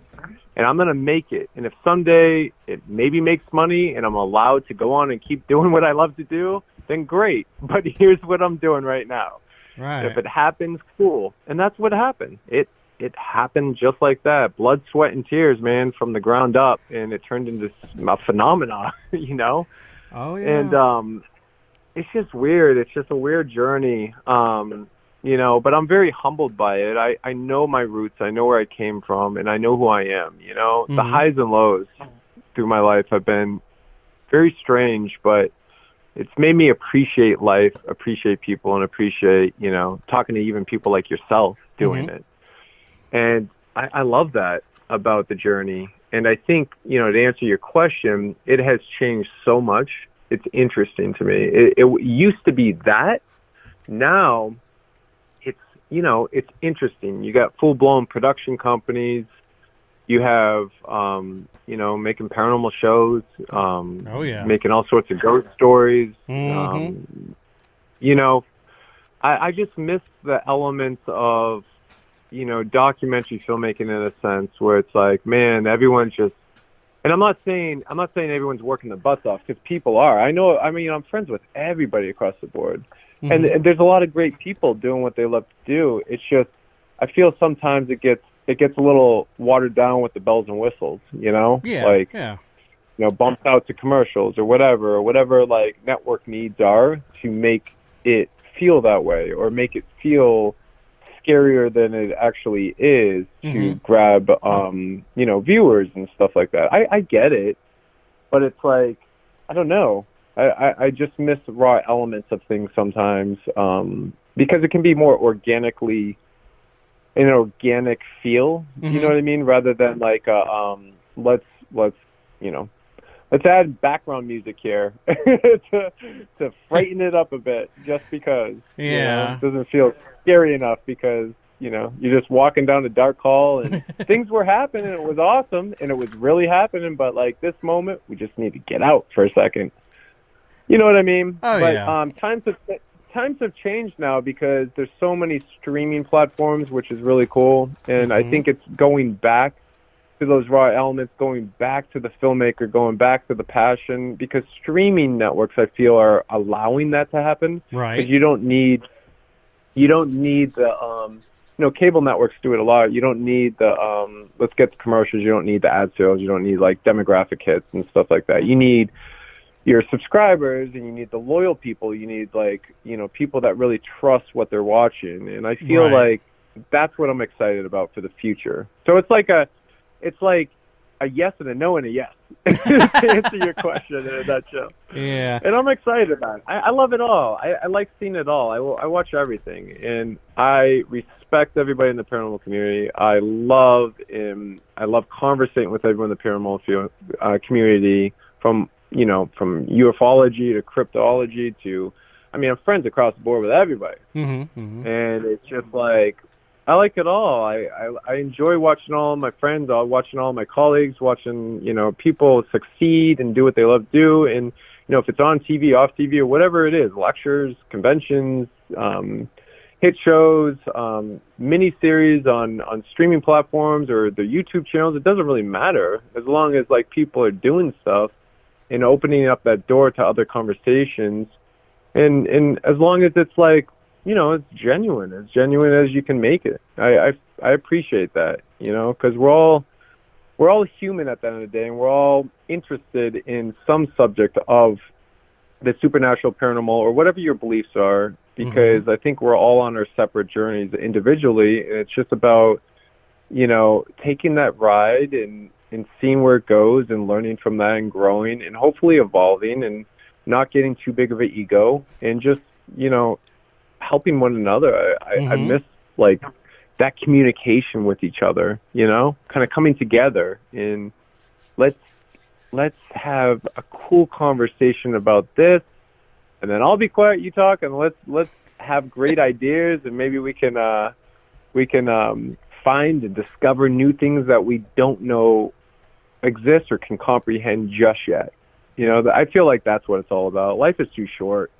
And I'm going to make it. And if someday it maybe makes money and I'm allowed to go on and keep doing what I love to do, then great. But here's what I'm doing right now. Right. If it happens, cool. And that's what happened. It happened just like that. Blood, sweat, and tears, man, from the ground up. And it turned into a phenomena, Oh, yeah. And it's just weird. It's just a weird journey. But I'm very humbled by it. I know my roots. I know where I came from, and I know who I am. The highs and lows through my life have been very strange, but it's made me appreciate life, appreciate people, and appreciate, talking to even people like yourself doing it. And I love that about the journey. And I think, to answer your question, it has changed so much. It's interesting to me. It used to be that. Now, it's interesting. You got full-blown production companies. You have, making paranormal shows. Making all sorts of ghost stories. I just miss the elements of, documentary filmmaking in a sense where it's like, man, everyone's just, and I'm not saying everyone's working their butts off, because people are. I'm friends with everybody across the board. And there's a lot of great people doing what they love to do. It's just, I feel sometimes it gets a little watered down with the bells and whistles, Yeah. Bumps out to commercials or whatever like network needs are to make it feel that way or make it feel scarier than it actually is to grab, viewers and stuff like that. I get it, but it's like, I don't know. I just miss raw elements of things sometimes, because it can be more organically, an organic feel, you know what I mean? Rather than like, let's add background music here to frighten it up a bit, just because it doesn't feel scary enough, because you're just walking down a dark hall and things were happening and it was awesome and it was really happening, but like this moment we just need to get out for a second. You know what I mean? Times have changed now because there's so many streaming platforms, which is really cool, and I think it's going back to those raw elements, going back to the filmmaker, going back to the passion, because streaming networks, I feel, are allowing that to happen. Right. Because you don't need the, cable networks do it a lot. You don't need the, let's get the commercials. You don't need the ad sales. You don't need like demographic hits and stuff like that. You need your subscribers, and you need the loyal people. You need people that really trust what they're watching. And I feel like that's what I'm excited about for the future. So it's like a yes and a no and a yes to answer your question in a nutshell. Yeah. And I'm excited about it. I love it all. I like seeing it all. I watch everything, and I respect everybody in the paranormal community. I love conversating with everyone in the paranormal community, from ufology to cryptology to, I'm friends across the board with everybody. And it's just like, I like it all. I enjoy watching all of my friends, watching all of my colleagues, watching, people succeed and do what they love to do. And, if it's on TV, off TV, or whatever it is, lectures, conventions, hit shows, mini-series on streaming platforms or the YouTube channels, it doesn't really matter, as long as, people are doing stuff and opening up that door to other conversations. And as long as it's it's genuine, as you can make it. I appreciate that, because we're all human at the end of the day, and we're all interested in some subject of the supernatural, paranormal, or whatever your beliefs are, because I think we're all on our separate journeys individually, and it's just about, taking that ride and seeing where it goes and learning from that and growing and hopefully evolving and not getting too big of an ego and just, helping one another. I miss that communication with each other, kind of coming together and let's have a cool conversation about this, and then I'll be quiet, you talk, and let's have great ideas, and maybe we can find and discover new things that we don't know exist or can comprehend just yet. I feel like that's what it's all about. Life is too short.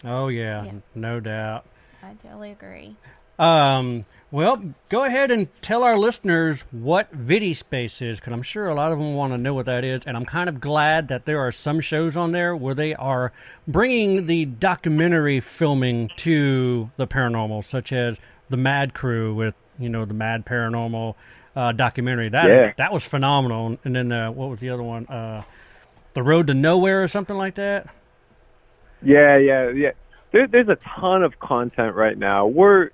Oh, yeah, no doubt. I totally agree. Well, go ahead and tell our listeners what VidiSpace is, because I'm sure a lot of them want to know what that is, and I'm kind of glad that there are some shows on there where they are bringing the documentary filming to the paranormal, such as The Mad Crew with, the Mad Paranormal documentary. That was phenomenal. And then what was the other one? The Road to Nowhere or something like that? Yeah. There's a ton of content right now. We're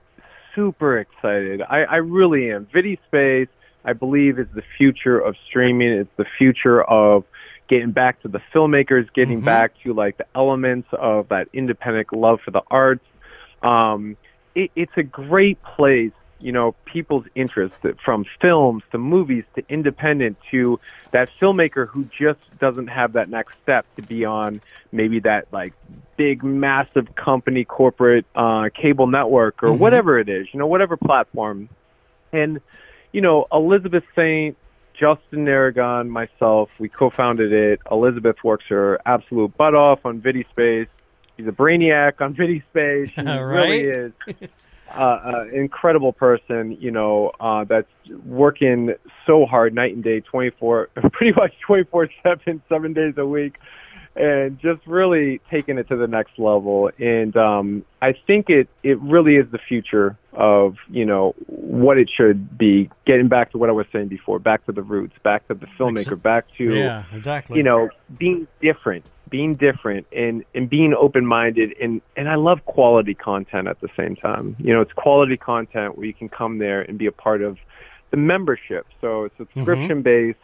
super excited. I really am. VidiSpace, I believe, is the future of streaming. It's the future of getting back to the filmmakers, getting back to the elements of that independent love for the arts. It's a great place, people's interest, from films to movies to independent to that filmmaker who just doesn't have that next step to be on maybe that big, massive company, corporate cable network or whatever it is, whatever platform. And, Elizabeth Saint, Justin Aragon, myself, we co-founded it. Elizabeth works her absolute butt off on VidiSpace. She's a brainiac on VidiSpace. She really is. Incredible person, that's working so hard night and day, pretty much 24/7, 7 days a week, and just really taking it to the next level. And I think it really is the future of, what it should be, getting back to what I was saying before, back to the roots, back to the filmmaker, back to, being different and being open-minded. And I love quality content at the same time. It's quality content where you can come there and be a part of the membership. So it's subscription-based.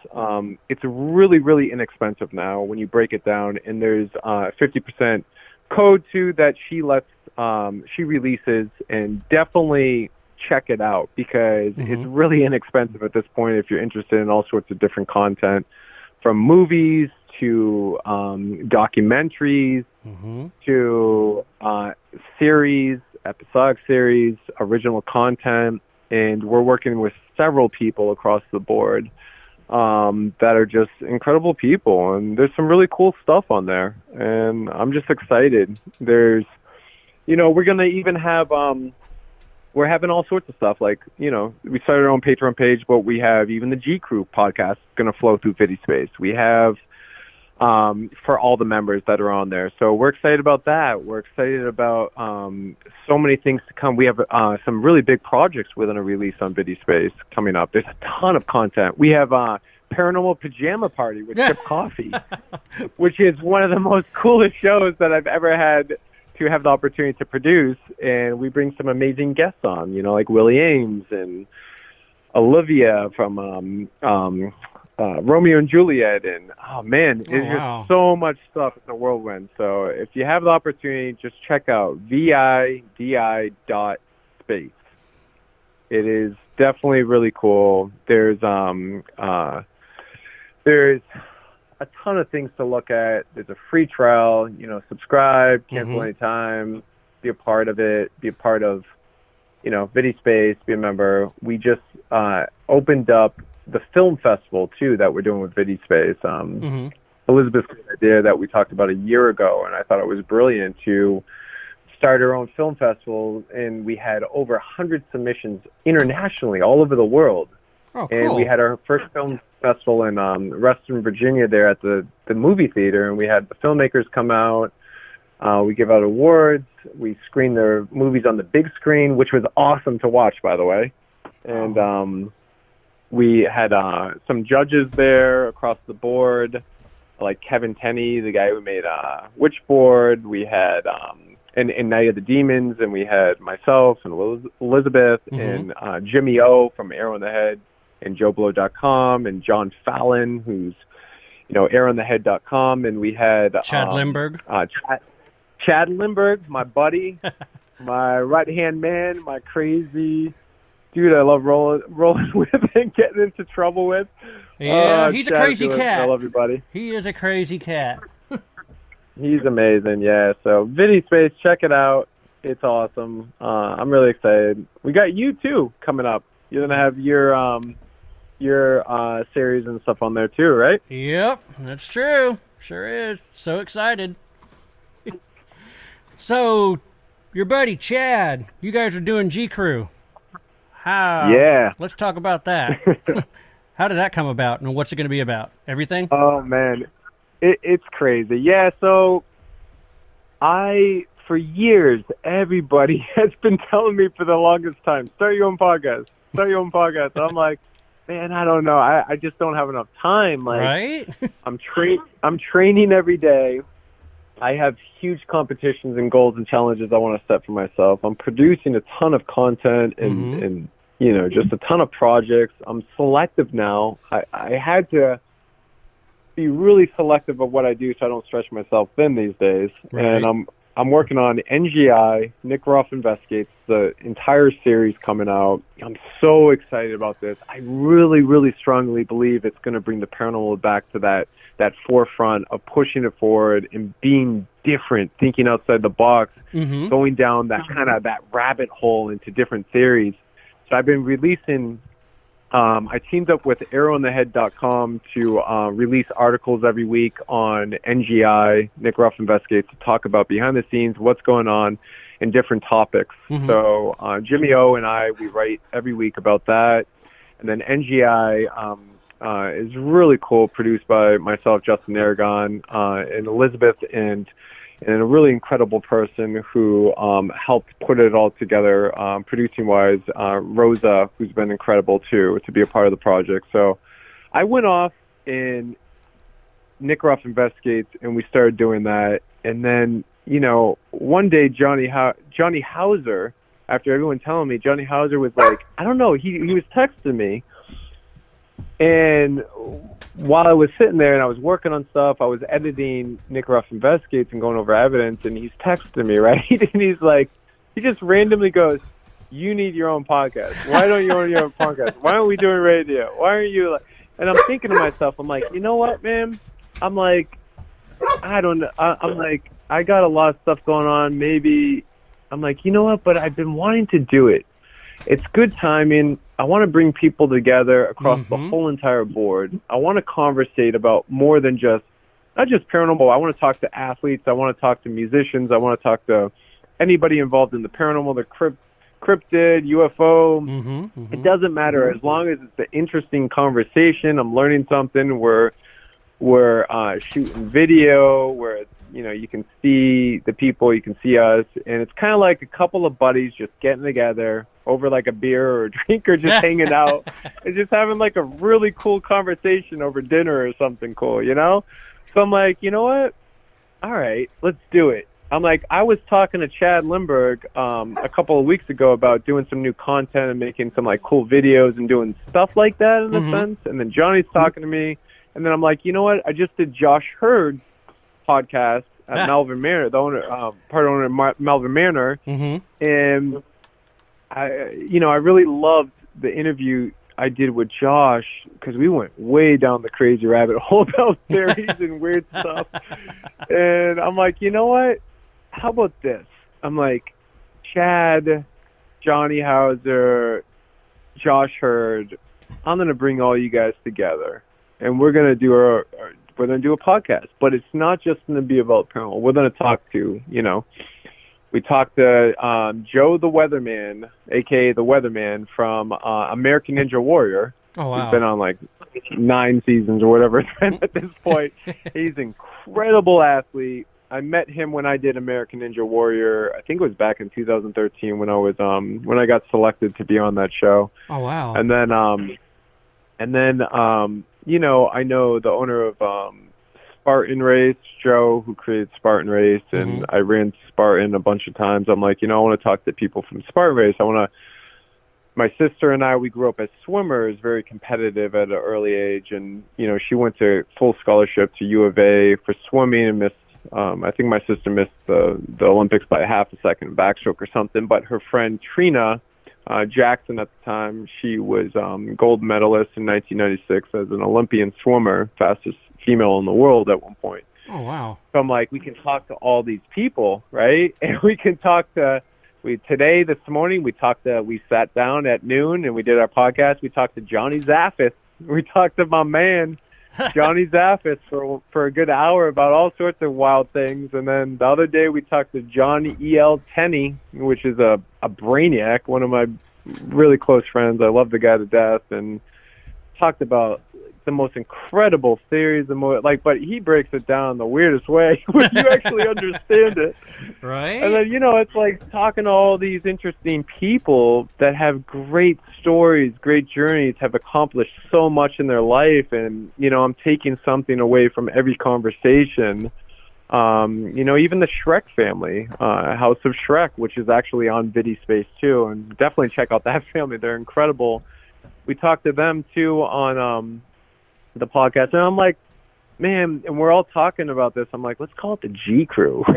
It's really, really inexpensive now when you break it down. And there's a 50% code too that she releases, and definitely check it out because it's really inexpensive at this point if you're interested in all sorts of different content, from movies to documentaries to series, episodic series, original content. And we're working with several people across the board that are just incredible people. And there's some really cool stuff on there. And I'm just excited. There's, we're going to even have we're having all sorts of stuff. Like, we started our own Patreon page, but we have even the G Crew podcast going to flow through VidiSpace. We have for all the members that are on there. So we're excited about that. We're excited about so many things to come. We have some really big projects within a release on VidiSpace coming up. There's a ton of content. We have Paranormal Pajama Party with Chip Coffee, which is one of the most coolest shows that I've ever had to have the opportunity to produce. And we bring some amazing guests on, like Willie Ames and Olivia from Romeo and Juliet, and there's just so much stuff in the whirlwind. So if you have the opportunity, just check out VIDI.space. It is definitely really cool. There's a ton of things to look at. There's a free trial, subscribe, cancel anytime, be a part of it, be a part of, VidiSpace, be a member. We just opened up the film festival too that we're doing with VidiSpace. Elizabeth's idea that we talked about a year ago, and I thought it was brilliant to start our own film festival, and we had over 100 submissions internationally all over the world. Oh, cool. And we had our first film festival in Reston, Virginia there at the movie theater, and we had the filmmakers come out. We give out awards. We screen their movies on the big screen, which was awesome to watch, by the way. And we had some judges there across the board, like Kevin Tenney, the guy who made Witchboard. We had in Night of the Demons, and we had myself and Elizabeth and Jimmy O from Arrow in the Head and JoeBlow.com, and John Fallon, who's ArrowInTheHead.com, and we had Chad Lindbergh. Chad Lindbergh, my buddy, my right-hand man, my crazy dude I love rolling with and getting into trouble with. Yeah, he's a crazy cat. I love you, buddy. He is a crazy cat. He's amazing, yeah. So VidiSpace, check it out. It's awesome. I'm really excited. We got you, too, coming up. You're going to have your series and stuff on there, too, right? Yep, that's true. Sure is. So excited. So, your buddy, Chad, you guys are doing G Crew. How? Yeah. Let's talk about that. How did that come about, and what's it going to be about? Everything? Oh, man. It's crazy. Yeah, so for years, everybody has been telling me for the longest time, start your own podcast. I'm like, man, I don't know. I just don't have enough time. Like, right? I'm training every day. I have huge competitions and goals and challenges I want to set for myself. I'm producing a ton of content and just a ton of projects. I'm selective now. I had to be really selective of what I do so I don't stretch myself thin these days. Right. And I'm working on NGI, Nick Groff Investigates, the entire series coming out. I'm so excited about this. I really, really strongly believe it's going to bring the paranormal back to that forefront of pushing it forward and being different, thinking outside the box, going down that kind of that rabbit hole into different theories. So I've been releasing, I teamed up with ArrowInTheHead.com to release articles every week on NGI, Nick Ruff Investigates, to talk about behind the scenes, what's going on, and different topics. So Jimmy O and I, we write every week about that. And then NGI is really cool, produced by myself, Justin Aragon, and Elizabeth, and a really incredible person who helped put it all together, producing-wise, Rosa, who's been incredible, too, to be a part of the project. So I went off in Nick Ruff Investigates, and we started doing that. And then, one day Johnny Hauser, after everyone telling me, Johnny Hauser was like, I don't know, he was texting me. And while I was sitting there and I was working on stuff, I was editing Nick Ruff Investigates and going over evidence, and he's texting me, right? And he's like, he just randomly goes, you need your own podcast. Why don't you own your own podcast? Why aren't we doing radio? Why aren't you like... And I'm thinking to myself, I'm like, you know what, man? I'm like, I don't know. I'm like, I got a lot of stuff going on. Maybe, I'm like, you know what? But I've been wanting to do it. It's good timing. I want to bring people together across the whole entire board. I want to conversate about more than not just paranormal. I want to talk to athletes. I want to talk to musicians. I want to talk to anybody involved in the paranormal, the cryptid, UFO. Mm-hmm. It doesn't matter as long as it's an interesting conversation. I'm learning something. We're shooting video where it's, you can see the people, you can see us, and it's kind of like a couple of buddies just getting together over like a beer or a drink or just hanging out and just having like a really cool conversation over dinner or something cool, So I'm like, you know what? All right, let's do it. I'm like, I was talking to Chad Lindbergh a couple of weeks ago about doing some new content and making some like cool videos and doing stuff like that in a sense. And then Johnny's talking to me, and then I'm like, you know what? I just did Josh Hurd's podcast at Malvern Manor, the owner, part owner of Malvern Manor, and I really loved the interview I did with Josh because we went way down the crazy rabbit hole about theories and weird stuff. And I'm like, you know what? How about this? I'm like, Chad, Johnny Hauser, Josh Hurd, I'm going to bring all you guys together, and we're going to do a podcast. But it's not just going to be about paranormal. We're going to talk to, we talked to Joe the Weatherman, a.k.a. the Weatherman from American Ninja Warrior. Oh, wow. He's been on like 9 seasons or whatever it's been at this point. He's an incredible athlete. I met him when I did American Ninja Warrior. I think it was back in 2013 when I was when I got selected to be on that show. Oh, wow. And then I know the owner of Spartan Race, Joe, who created Spartan Race, and I ran Spartan a bunch of times. I'm like, I want to talk to people from Spartan Race. My sister and I, we grew up as swimmers, very competitive at an early age, and she went to full scholarship to U of A for swimming and missed. I think my sister missed the Olympics by half a second backstroke or something. But her friend Trina Jackson at the time, she was gold medalist in 1996 as an Olympian swimmer, fastest female in the world at one point. Oh, wow. So I'm like, we can talk to all these people, right? And we can talk to, this morning, we sat down at noon and we did our podcast. We talked to Johnny Zaffis. We talked to my man, Johnny Zaffis, for a good hour about all sorts of wild things. And then the other day we talked to Johnny E.L. Tenney, which is a brainiac, one of my really close friends. I love the guy to death, and talked about the most incredible theories, but he breaks it down the weirdest way when you actually understand it. Right. And then, it's like talking to all these interesting people that have great stories, great journeys, have accomplished so much in their life. And, I'm taking something away from every conversation. Even the Shrek family, House of Shrek, which is actually on VidiSpace too. And definitely check out that family. They're incredible. We talked to them too on, the podcast, and I'm like, man, and we're all talking about this. I'm like, let's call it the G Crew. So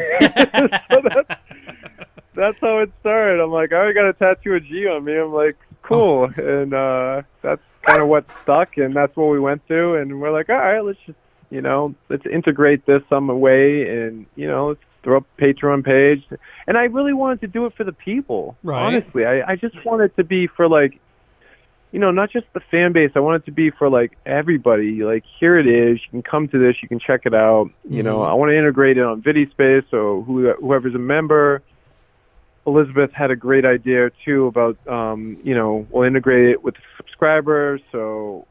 that's how it started. I'm like, I already got a tattoo of G on me. I'm like, cool, and that's kind of what stuck, and that's what we went through. And we're like, all right, let's just, let's integrate this some way, and let's throw up a Patreon page. And I really wanted to do it for the people. Right. Honestly, I just wanted to be for like, not just the fan base. I want it to be for like everybody. Like, here it is. You can come to this. You can check it out. I want to integrate it on VidiSpace. So whoever's a member, Elizabeth had a great idea too about, we'll integrate it with the subscribers. So,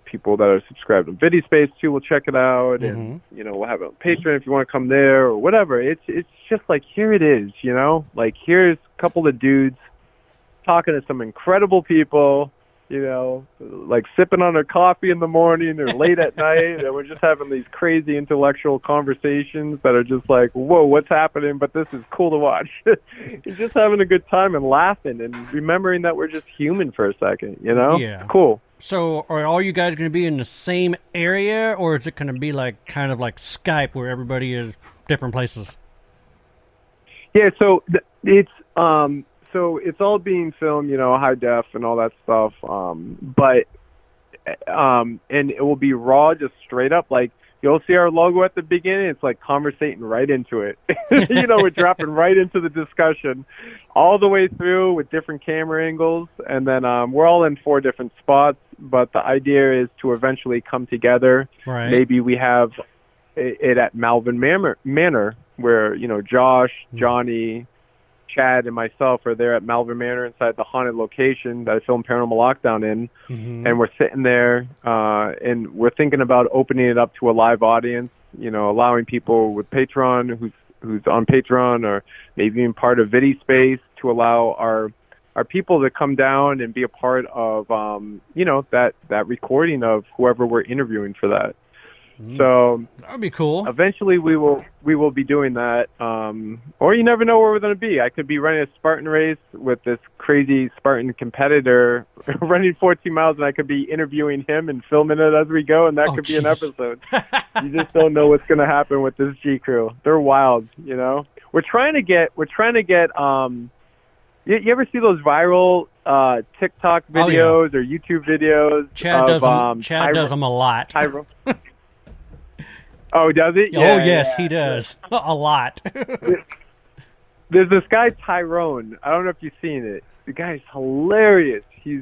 people that are subscribed to VidiSpace too will check it out, and we'll have it on Patreon if you want to come there or whatever. It's just like, here it is. Like, here's a couple of dudes talking to some incredible people. Like sipping on our coffee in the morning or late at night, and we're just having these crazy intellectual conversations that are just like, whoa, what's happening? But this is cool to watch. You're just having a good time and laughing and remembering that we're just human for a second, Yeah. Cool. So are all you guys going to be in the same area, or is it going to be like kind of like Skype where everybody is different places? Yeah, so it's all being filmed, high def and all that stuff. But and it will be raw, just straight up. Like, you'll see our logo at the beginning. It's like conversating right into it. We're dropping right into the discussion all the way through with different camera angles. And then we're all in 4 different spots. But the idea is to eventually come together. Right. Maybe we have it at Malvern Manor where, Josh, Johnny, Chad and myself are there at Malvern Manor inside the haunted location that I filmed Paranormal Lockdown in, and we're sitting there and we're thinking about opening it up to a live audience, allowing people with Patreon who's on Patreon or maybe even part of Vidi Space to allow our people to come down and be a part of that recording of whoever we're interviewing for that. So that would be cool. Eventually, we will be doing that. Or you never know where we're going to be. I could be running a Spartan race with this crazy Spartan competitor running 14 miles, and I could be interviewing him and filming it as we go, and that could be an episode. You just don't know what's going to happen with this G crew. They're wild, We're trying to get. You ever see those viral TikTok videos or YouTube videos? Chad does them a lot. Oh, does it? Oh, yes, he does. A lot. There's this guy, Tyrone. I don't know if you've seen it. The guy's hilarious. He's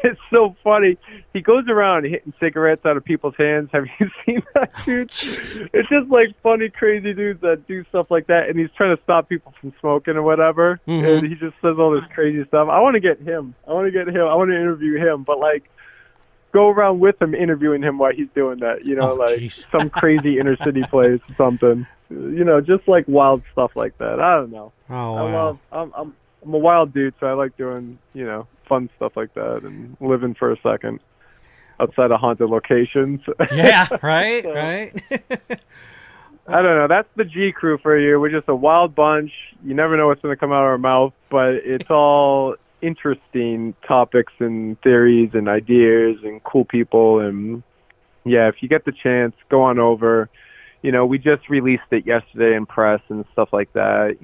just so funny. He goes around hitting cigarettes out of people's hands. Have you seen that, dude? It's just like funny, crazy dudes that do stuff like that, and he's trying to stop people from smoking or whatever. And he just says all this crazy stuff. I want to get him. I want to interview him, but go around with him, interviewing him while he's doing that. Some crazy inner city place or something. Just like wild stuff like that. I don't know. Oh, wow. I'm a wild dude, so I like doing fun stuff like that and living for a second outside of haunted locations. Yeah, right, right. I don't know. That's the G crew for you. We're just a wild bunch. You never know what's going to come out of our mouth, but it's all interesting topics and theories and ideas and cool people. And yeah, if you get the chance, go on over. We just released it yesterday in press and stuff like that.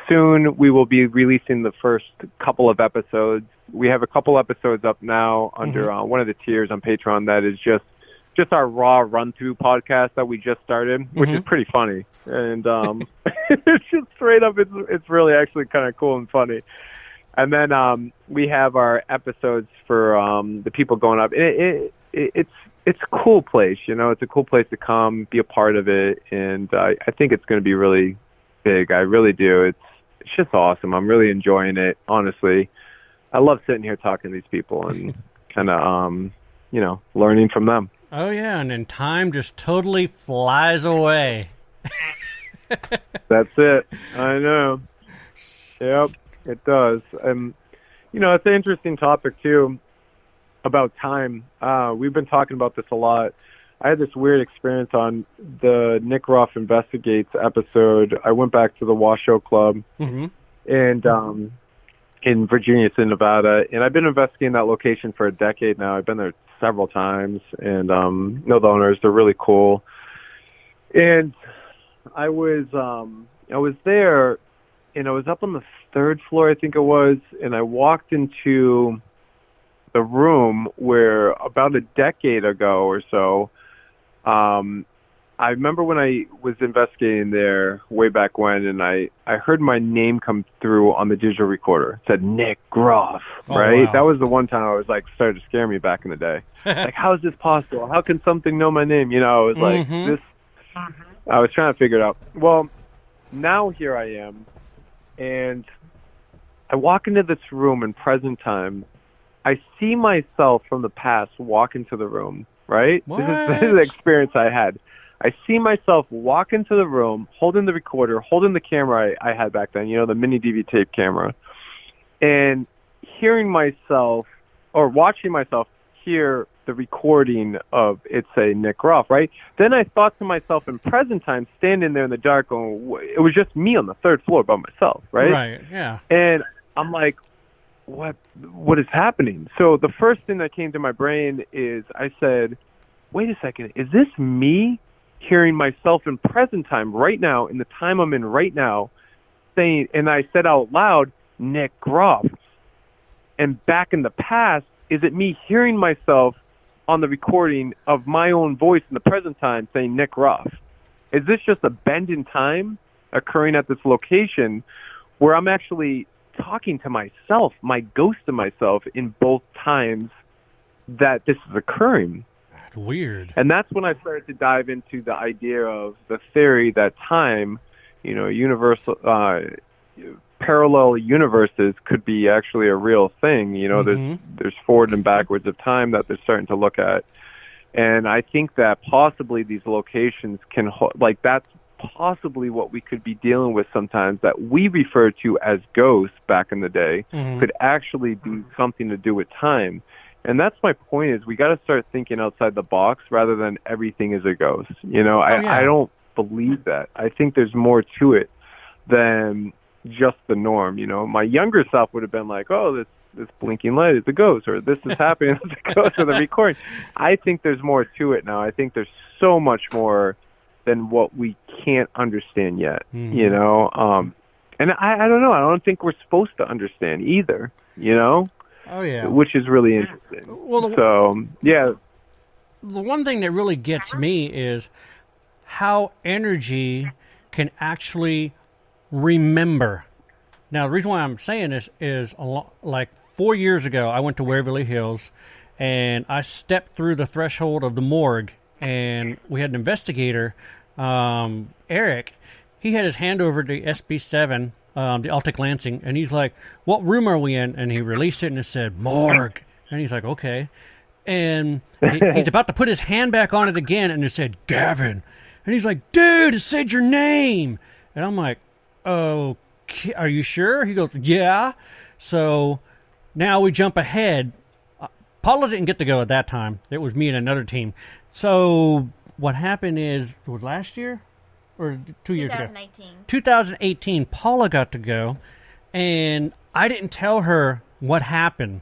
Soon we will be releasing the first couple of episodes. We have a couple episodes up now under one of the tiers on Patreon that is just our raw run-through podcast that we just started, which is pretty funny. And it's just straight up, it's really actually kind of cool and funny. And then we have our episodes for the people going up. It's a cool place, It's a cool place to come, be a part of it, and I think it's going to be really big. I really do. It's just awesome. I'm really enjoying it, honestly. I love sitting here talking to these people and kind of, learning from them. Oh, yeah, and then time just totally flies away. That's it. I know. Yep, it does. And, it's an interesting topic, too, about time. We've been talking about this a lot. I had this weird experience on the Nick Groff Investigates episode. I went back to the Washoe Club and in Virginia, it's in Nevada, and I've been investigating that location for a decade now. I've been there several times and know the owners. They're really cool. And I was there, and I was up on the third floor, I think it was, and I walked into the room where about a decade ago or so, I remember when I was investigating there way back when, and I heard my name come through on the digital recorder. It said Nick Groff, right? Wow. That was the one time I was started to scare me back in the day. How is this possible? How can something know my name? I was like, this. I was trying to figure it out. Well, now here I am, and I walk into this room in present time. I see myself from the past walk into the room, right? This is the experience I had. I see myself walk into the room, holding the recorder, holding the camera I had back then, the mini DV tape camera, and hearing myself, or watching myself hear the recording of it say Nick Groff, right? Then I thought to myself in present time, standing there in the dark, it was just me on the third floor by myself, right? Right, yeah. And I'm like, what is happening? So the first thing that came to my brain is I said, wait a second, is this me hearing myself in present time right now, in the time I'm in right now, saying, and I said out loud, Nick Groff. And back in the past, is it me hearing myself on the recording of my own voice in the present time saying Nick Groff? Is this just a bend in time occurring at this location where I'm actually talking to myself, my ghost of myself, in both times that this is occurring? That's weird. And that's when I started to dive into the idea of the theory that time, universal parallel universes could be actually a real thing. You know, there's forward and backwards of time that they're starting to look at. And I think that possibly these locations can, like, that's possibly what we could be dealing with sometimes, that we refer to as ghosts back in the day, could actually be something to do with time. And that's my point, is we got to start thinking outside the box rather than everything is a ghost. You know, I don't believe that. I think there's more to it than just the norm. You know, my younger self would have been like, oh, this blinking light is a ghost, or this is happening, it's a ghost of the recording. I think there's more to it now. I think there's so much more than what we can't understand yet, you know? And I don't know. I don't think we're supposed to understand either, you know? Oh, yeah. Which is really interesting. Well, yeah. The one thing that really gets me is how energy can actually remember. Now, the reason why I'm saying this is, like 4 years ago, I went to Waverly Hills, and I stepped through the threshold of the morgue, and we had an investigator, Eric. He had his hand over the SB7, the Arctic Lansing, and he's like, what room are we in? And he released it, and it said, morgue. And he's like, okay. And he's about to put his hand back on it again, and it said, Gavin. And he's like, dude, it said your name. And I'm like, okay, are you sure? He goes, yeah. So now we jump ahead. Paula didn't get to go at that time. It was me and another team. So what happened is, was last year? Or 2 years ago? 2018. Paula got to go, and I didn't tell her what happened.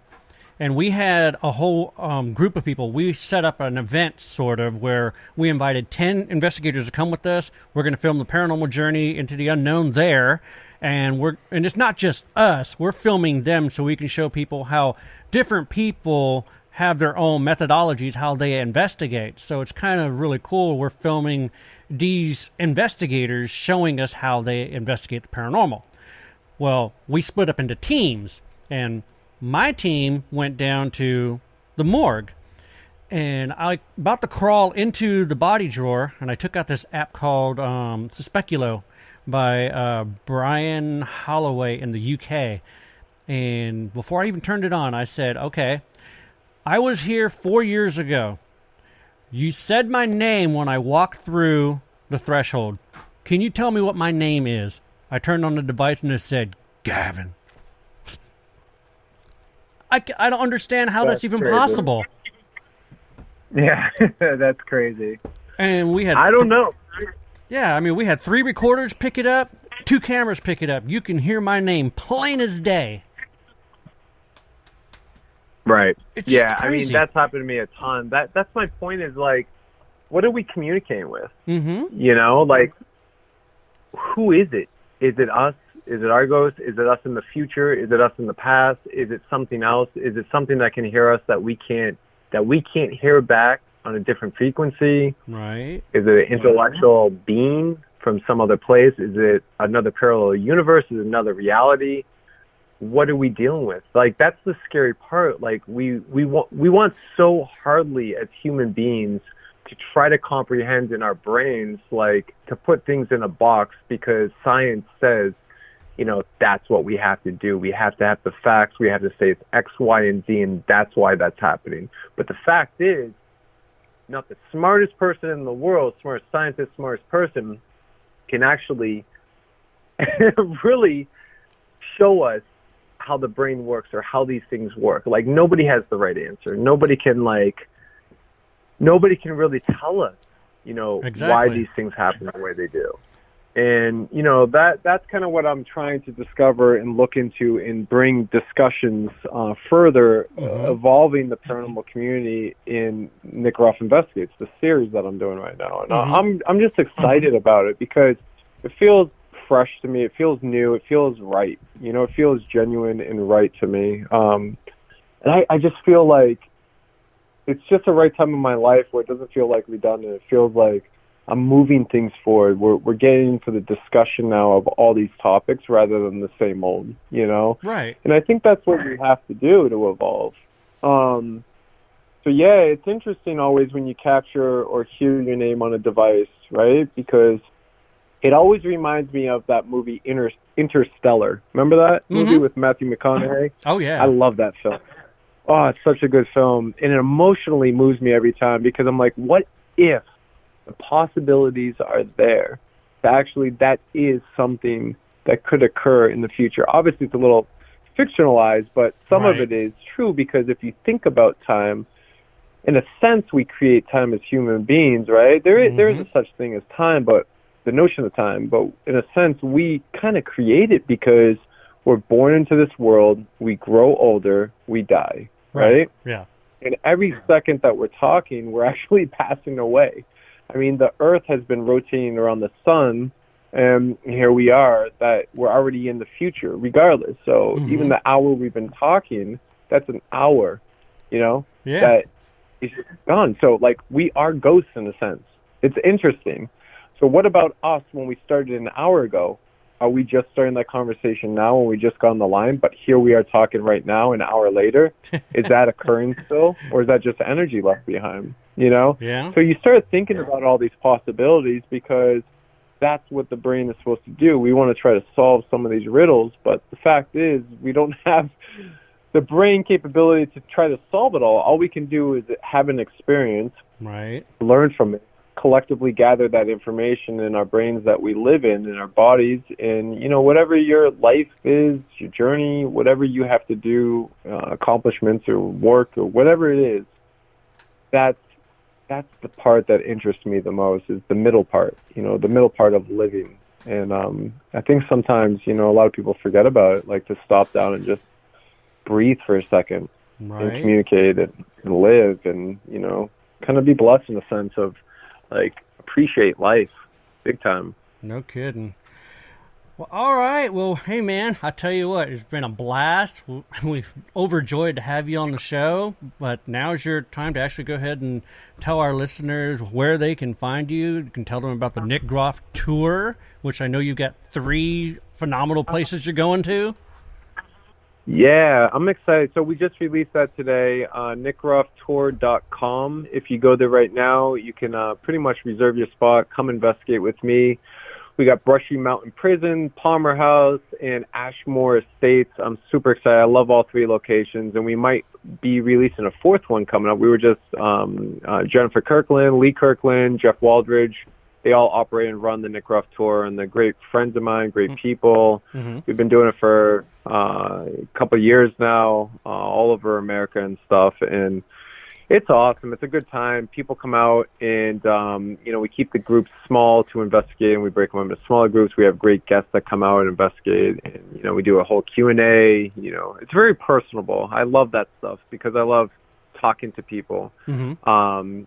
And we had a whole group of people. We set up an event, sort of, where we invited 10 investigators to come with us. We're going to film the paranormal journey into the unknown there. And it's not just us. We're filming them so we can show people how different people have their own methodologies, how they investigate. So it's kind of really cool. We're filming these investigators showing us how they investigate the paranormal. Well, we split up into teams, and my team went down to the morgue, and I about to crawl into the body drawer, and I took out this app called Suspectulo by Brian Holloway in the UK. And before I even turned it on, I said, okay, I was here 4 years ago. You said my name when I walked through the threshold. Can you tell me what my name is? I turned on the device and it said, Gavin. I don't understand how that's even crazy. Possible. Yeah, that's crazy. And we had... I don't know. Yeah, I mean, we had 3 recorders pick it up, 2 cameras pick it up. You can hear my name plain as day. Right. It's yeah, crazy. I mean, that's happened to me a ton. That's my point, is like, what are we communicating with? Mm-hmm. You know, like, who is it? Is it us? Is it our ghost? Is it us in the future? Is it us in the past? Is it something else? Is it something that can hear us that we can't hear back on a different frequency? Right. Is it an intellectual being from some other place? Is it another parallel universe? Is it another reality? What are we dealing with? Like, that's the scary part. Like, we want so hardly as human beings to try to comprehend in our brains, like, to put things in a box because science says, you know, that's what we have to do. We have to have the facts. We have to say it's X, Y, and Z, and that's why that's happening. But the fact is, not the smartest person in the world, smartest scientist, smartest person, can actually really show us how the brain works or how these things work. Like, nobody has the right answer. Nobody can really tell us, you know, why these things happen the way they do. And, you know, that's kind of what I'm trying to discover and look into and bring discussions further, evolving the paranormal community in Nick Groff Investigates, the series that I'm doing right now. And I'm just excited about it because it feels fresh to me. It feels new. It feels right. You know, it feels genuine and right to me. And I just feel like it's just the right time in my life where it doesn't feel like redundant. It feels like I'm moving things forward. We're getting into the discussion now of all these topics rather than the same old, you know? Right. And I think that's what we have to do to evolve. So yeah, it's interesting always when you capture or hear your name on a device, right? Because It always reminds me of that movie Interstellar. Remember that movie with Matthew McConaughey? Oh, yeah. I love that film. Oh, it's such a good film. And it emotionally moves me every time because I'm like, what if the possibilities are there? Actually, that is something that could occur in the future. Obviously, it's a little fictionalized, but some of it is true because if you think about time, in a sense, we create time as human beings, right? There is a such thing as time, but the notion of time, but in a sense, we kind of create it because we're born into this world, we grow older, we die, right? Yeah. And every second that we're talking, we're actually passing away. I mean, the Earth has been rotating around the sun, and here we are, that we're already in the future, regardless. So even the hour we've been talking, that's an hour, that is gone. So, like, we are ghosts in a sense. It's interesting. So what about us when we started an hour ago? Are we just starting that conversation now when we just got on the line, but here we are talking right now an hour later? Is that occurring still, or is that just energy left behind? Yeah. So you start thinking about all these possibilities because that's what the brain is supposed to do. We want to try to solve some of these riddles, but the fact is we don't have the brain capability to try to solve it all. All we can do is have an experience, right? Learn from it, collectively gather that information in our brains that we live in our bodies, and whatever your life is, your journey, whatever you have to do, accomplishments or work or whatever it is, that's the part that interests me the most, is the middle part, the middle part of living. And I think sometimes a lot of people forget about it, like to stop down and just breathe for a second and communicate and live and kind of be blessed in the sense of like appreciate life big time. No kidding. Well, all right. Well, hey, man, I tell you what, it's been a blast. We're overjoyed to have you on the show, but now's your time to actually go ahead and tell our listeners where they can find you. You can tell them about the Nick Groff tour, which I know you've got 3 phenomenal places you're going to. Yeah, I'm excited. So we just released that today, nickgrofftour.com. If you go there right now, you can pretty much reserve your spot, come investigate with me. We got Brushy Mountain Prison, Palmer House, and Ashmore Estates. I'm super excited. I love all 3 locations, and we might be releasing a 4th one coming up. We were just Jennifer Kirkland, Lee Kirkland, Jeff Waldridge. They all operate and run the Nick Groff Tour, and they're great friends of mine, great people. We've been doing it for a couple of years now, all over America and stuff, and it's awesome. It's a good time. People come out, and we keep the groups small to investigate, and we break them up into smaller groups. We have great guests that come out and investigate, and we do a whole Q&A. It's very personable. I love that stuff because I love talking to people and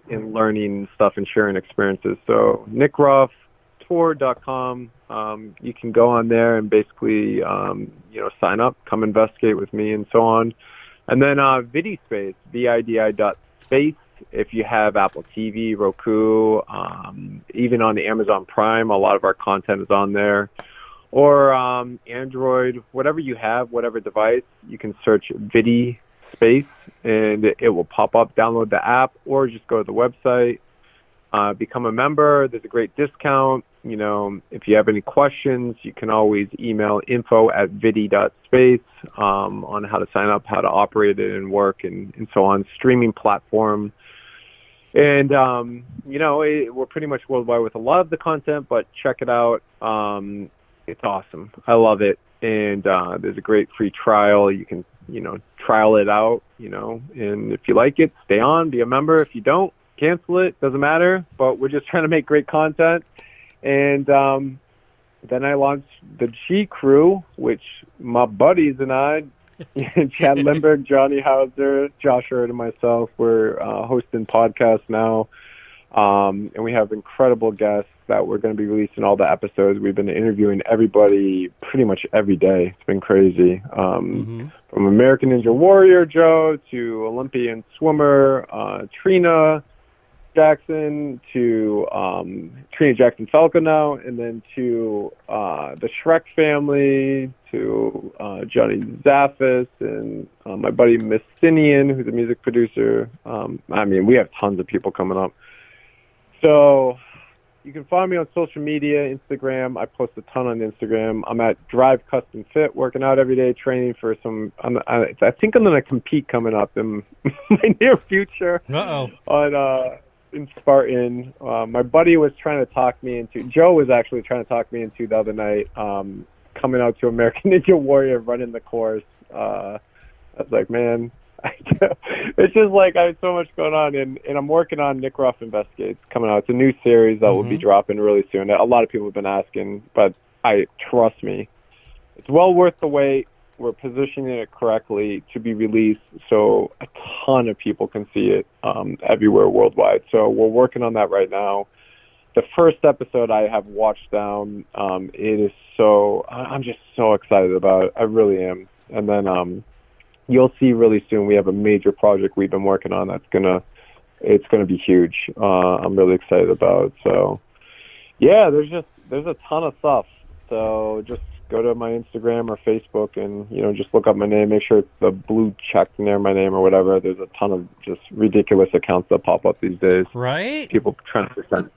learning stuff and sharing experiences. So nickgrofftour.com, you can go on there and basically sign up, come investigate with me, and so on. And then VidiSpace, VIDI.space, if you have Apple TV, Roku, even on the Amazon Prime, a lot of our content is on there. Or Android, whatever you have, whatever device, you can search VidiSpace, and it will pop up. Download the app, or just go to the website, become a member. There's a great discount. If you have any questions, you can always email info@vidi.space on how to sign up, how to operate it and work, and so on. Streaming platform. And, we're pretty much worldwide with a lot of the content, but check it out. It's awesome. I love it. And there's a great free trial. You can, trial it out, and if you like it, stay on, be a member. If you don't, cancel it. Doesn't matter. But we're just trying to make great content. And then I launched the G Crew, which my buddies and I, Chad Lindbergh, Johnny Hauser, Josh Hurd, and myself, we're hosting podcasts now. And we have incredible guests that we're going to be releasing all the episodes. We've been interviewing everybody pretty much every day. It's been crazy. From American Ninja Warrior Joe to Olympian swimmer Trina Jackson to Trina Jackson Falco now, and then to the Shrek family, to Johnny Zaffis, and my buddy Mistinian, who's a music producer. We have tons of people coming up. So, you can find me on social media, Instagram. I post a ton on Instagram. I'm at Drive Custom Fit, working out every day, training for some. I think I'm going to compete coming up in my near future. On in Spartan. My buddy was trying to talk me into. Joe was actually trying to talk me into the other night. Coming out to American Ninja Warrior, running the course. I was like, man. It's just like I have so much going on, and I'm working on Nick Groff Investigates coming out. It's a new series that will be dropping really soon. A lot of people have been asking, but trust me, it's well worth the wait. We're positioning it correctly to be released so a ton of people can see it everywhere worldwide. So we're working on that right now. The first episode I have watched down. It is I'm just so excited about it. I really am. And then you'll see really soon we have a major project we've been working on it's gonna be huge. I'm really excited about it. So yeah, there's a ton of stuff. So just go to my Instagram or Facebook and just look up my name, make sure it's the blue check near my name or whatever. There's a ton of just ridiculous accounts that pop up these days. Right? People trying to present.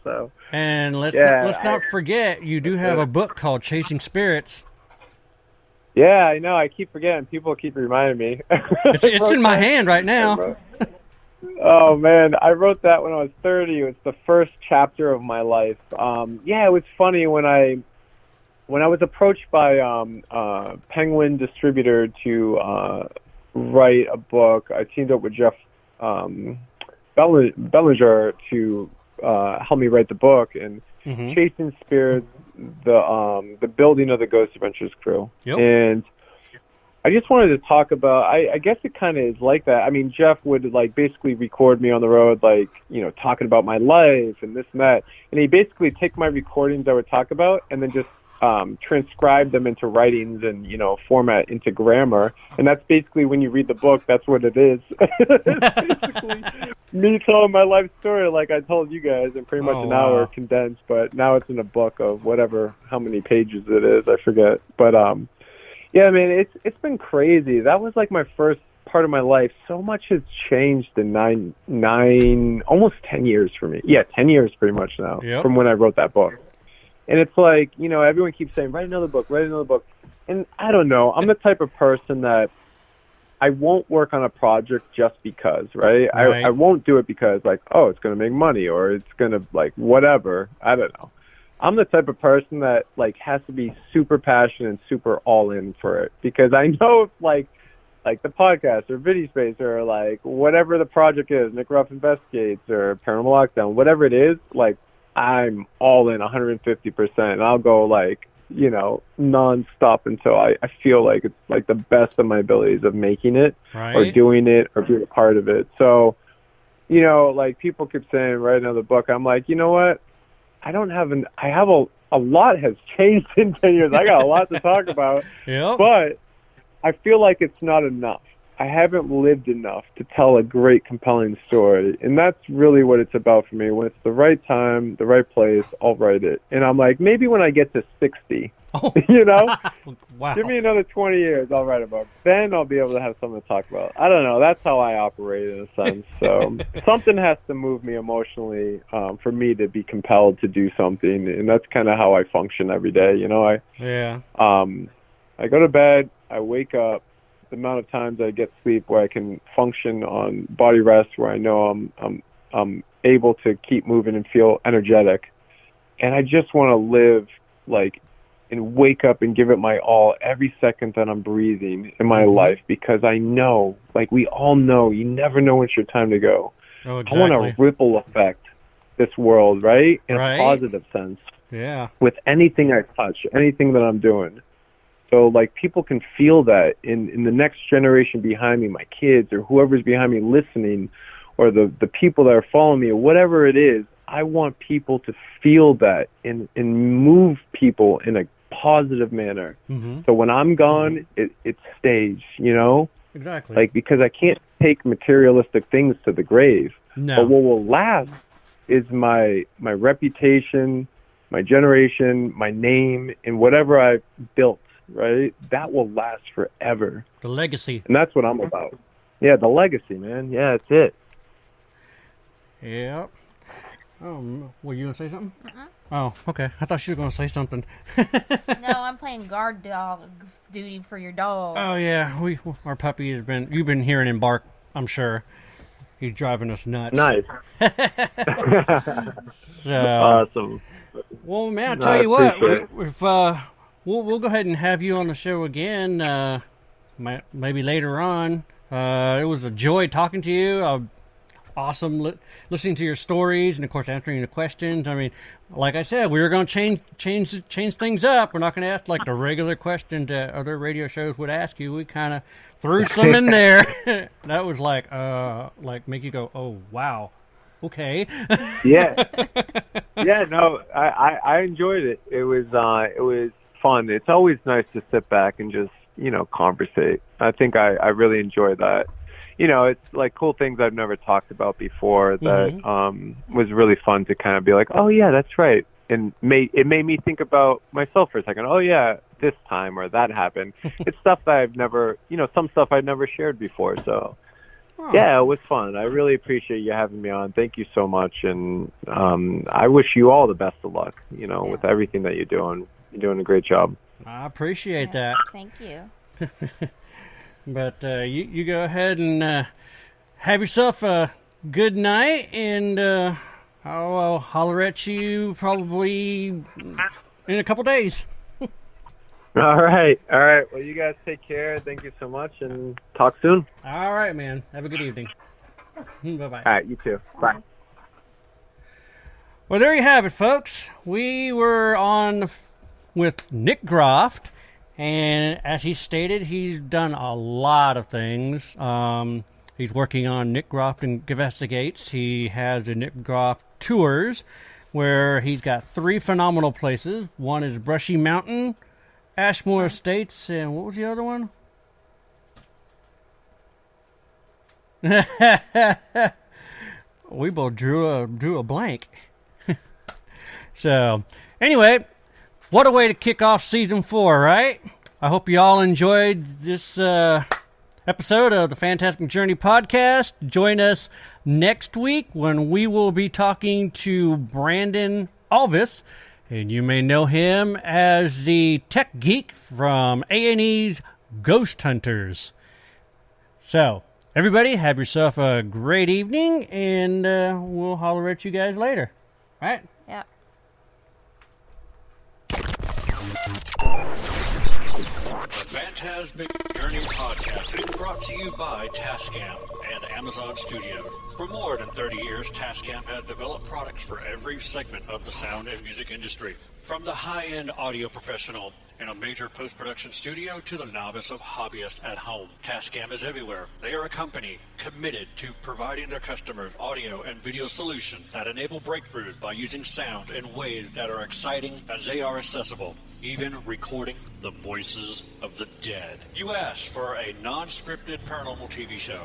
So and let's not forget you do have a book called Chasing Spirits. Yeah, I know. I keep forgetting. People keep reminding me. It's in my hand right now. Oh, man. I wrote that when I was 30. It was the first chapter of my life. Yeah, it was funny when I was approached by Penguin Distributor to write a book. I teamed up with Jeff Bellinger to help me write the book. And Chasing Spirits, the building of the Ghost Adventures crew. Yep. And I just wanted to talk about, I guess it kind of is like that. I mean, Jeff would basically record me on the road, talking about my life and this and that. And he basically take my recordings I would talk about and then just transcribe them into writings and, format into grammar. And that's basically when you read the book, that's what it is. It's basically me telling my life story like I told you guys in pretty much an hour condensed, but now it's in a book of how many pages it is, I forget. But yeah, I mean, it's been crazy. That was my first part of my life. So much has changed in almost 10 years for me. Yeah, 10 years pretty much now from when I wrote that book. And it's everyone keeps saying, write another book. And I don't know. I'm the type of person that I won't work on a project just because, right? I won't do it because, it's going to make money or it's going to, whatever. I don't know. I'm the type of person that, has to be super passionate and super all in for it. Because I know, like the podcast or Video Space or, whatever the project is, Nick Ruff Investigates or Paranormal Lockdown, whatever it is, I'm all in 150%. And I'll go nonstop until I feel like it's the best of my abilities of making it or doing it or being a part of it. So, people keep saying, write another book. I'm like, you know what? I have a lot has changed in 10 years. I got a lot to talk about, but I feel like it's not enough. I haven't lived enough to tell a great, compelling story. And that's really what it's about for me. When it's the right time, the right place, I'll write it. And I'm like, maybe when I get to 60, Wow. Give me another 20 years, I'll write a book. Then I'll be able to have something to talk about. I don't know. That's how I operate in a sense. So something has to move me emotionally for me to be compelled to do something. And that's kind of how I function every day. I go to bed, I wake up, the amount of times I get sleep where I can function on body rest, where I know I'm able to keep moving and feel energetic. And I just want to live and wake up and give it my all every second that I'm breathing in my life, because I know, we all know, you never know when it's your time to go. Oh, exactly. I want to ripple effect this world, right? In a positive sense. Yeah. With anything I touch, anything that I'm doing. So, people can feel that in the next generation behind me, my kids or whoever's behind me listening, or the people that are following me, or whatever it is. I want people to feel that and move people in a positive manner. Mm-hmm. So when I'm gone, it stays, Exactly. Because I can't take materialistic things to the grave. No. But what will last is my reputation, my generation, my name, and whatever I've built. Right? That will last forever. The legacy. And that's what I'm about. Yeah, the legacy, man. Yeah, that's it. Yeah. Oh, were you going to say something? Oh, okay. I thought you were going to say something. No, I'm playing guard dog duty for your dog. Oh, yeah. Our puppy you've been hearing him bark, I'm sure. He's driving us nuts. Nice. So, Awesome. well, man, I'll tell you what. Appreciate it. We'll go ahead and have you on the show again, maybe later on. It was a joy talking to you. Awesome listening to your stories and, of course, answering the questions. I mean, like I said, we were going to change things up. We're not going to ask like the regular questions that other radio shows would ask you. We kind of threw some in there. That was like make you go, oh, wow. Okay. Yeah. Yeah, no, I enjoyed it. It was fun. It's always nice to sit back and just, conversate. I think I really enjoy that. It's like cool things I've never talked about before that was really fun to kind of be like, oh, yeah, that's right. And it made me think about myself for a second. Oh, yeah, this time or that happened. It's stuff that I've never, some stuff I've never shared before. So, yeah, it was fun. I really appreciate you having me on. Thank you so much. And I wish you all the best of luck, with everything that you're doing. You're doing a great job. I appreciate that. Thank you. But you go ahead and have yourself a good night, and I'll holler at you probably in a couple days. All right. Well, you guys take care. Thank you so much, and talk soon. All right, man. Have a good evening. Bye-bye. All right, you too. Bye. Well, there you have it, folks. We were on with Nick Groff. And as he stated, he's done a lot of things. He's working on Nick Groff Investigates. He has the Nick Groff Tours, where he's got 3 phenomenal places. One is Brushy Mountain, Ashmore Estates, and what was the other one? We both drew a blank. So, anyway, what a way to kick off season 4, right? I hope you all enjoyed this episode of the Phantasmic Journey podcast. Join us next week when we will be talking to Brandon Alvis, and you may know him as the tech geek from A&E's Ghost Hunters. So, everybody, have yourself a great evening, and we'll holler at you guys later. All right? Yeah. The Phantasmic Journey podcast is brought to you by Tascam and Amazon Studios. For more than 30 years, Tascam has developed products for every segment of the sound and music industry. From the high-end audio professional in a major post-production studio to the novice of hobbyist at home, Tascam is everywhere. They are a company committed to providing their customers audio and video solutions that enable breakthroughs by using sound in ways that are exciting as they are accessible, even recording the voices of the dead. You asked for a non-scripted paranormal TV show.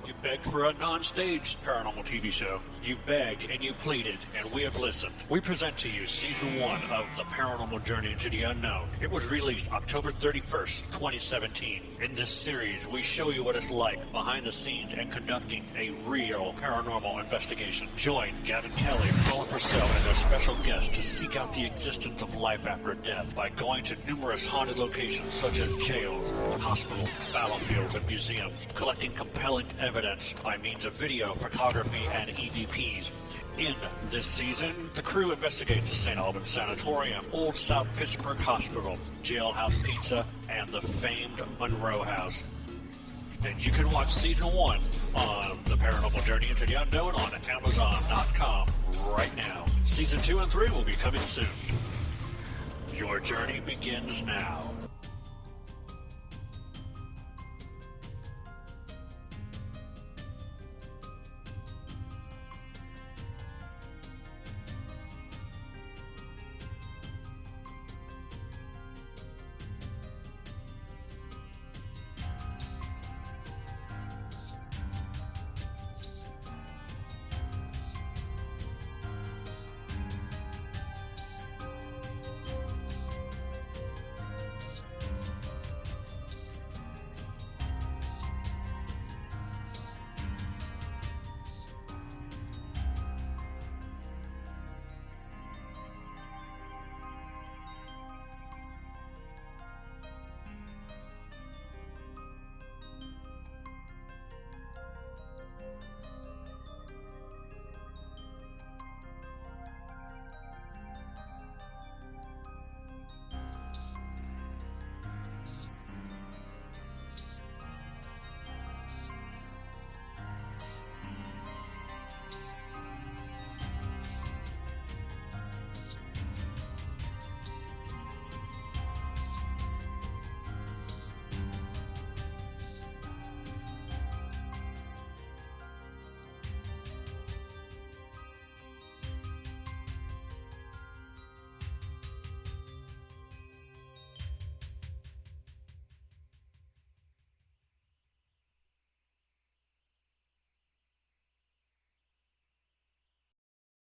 You begged for a non-staged paranormal TV show. You begged and you pleaded, and we have listened. We present to you Season 1 of The Paranormal Journey into the Unknown. It was released October 31st, 2017. In this series, we show you what it's like behind the scenes and conducting a real paranormal investigation. Join Gavin Kelly, Philip Purcell, and their special guests to seek out the existence of life after death by going to numerous haunted locations such as jails, hospitals, battlefields, and museums, collecting compelling evidence by means of video, photography, and EVPs. In this season, the crew investigates the St. Albans Sanatorium, Old South Pittsburgh Hospital, Jailhouse Pizza, and the famed Monroe House. And you can watch Season 1 of The Paranormal Journey into the Unknown on Amazon.com right now. Season 2 and 3 will be coming soon. Your journey begins now.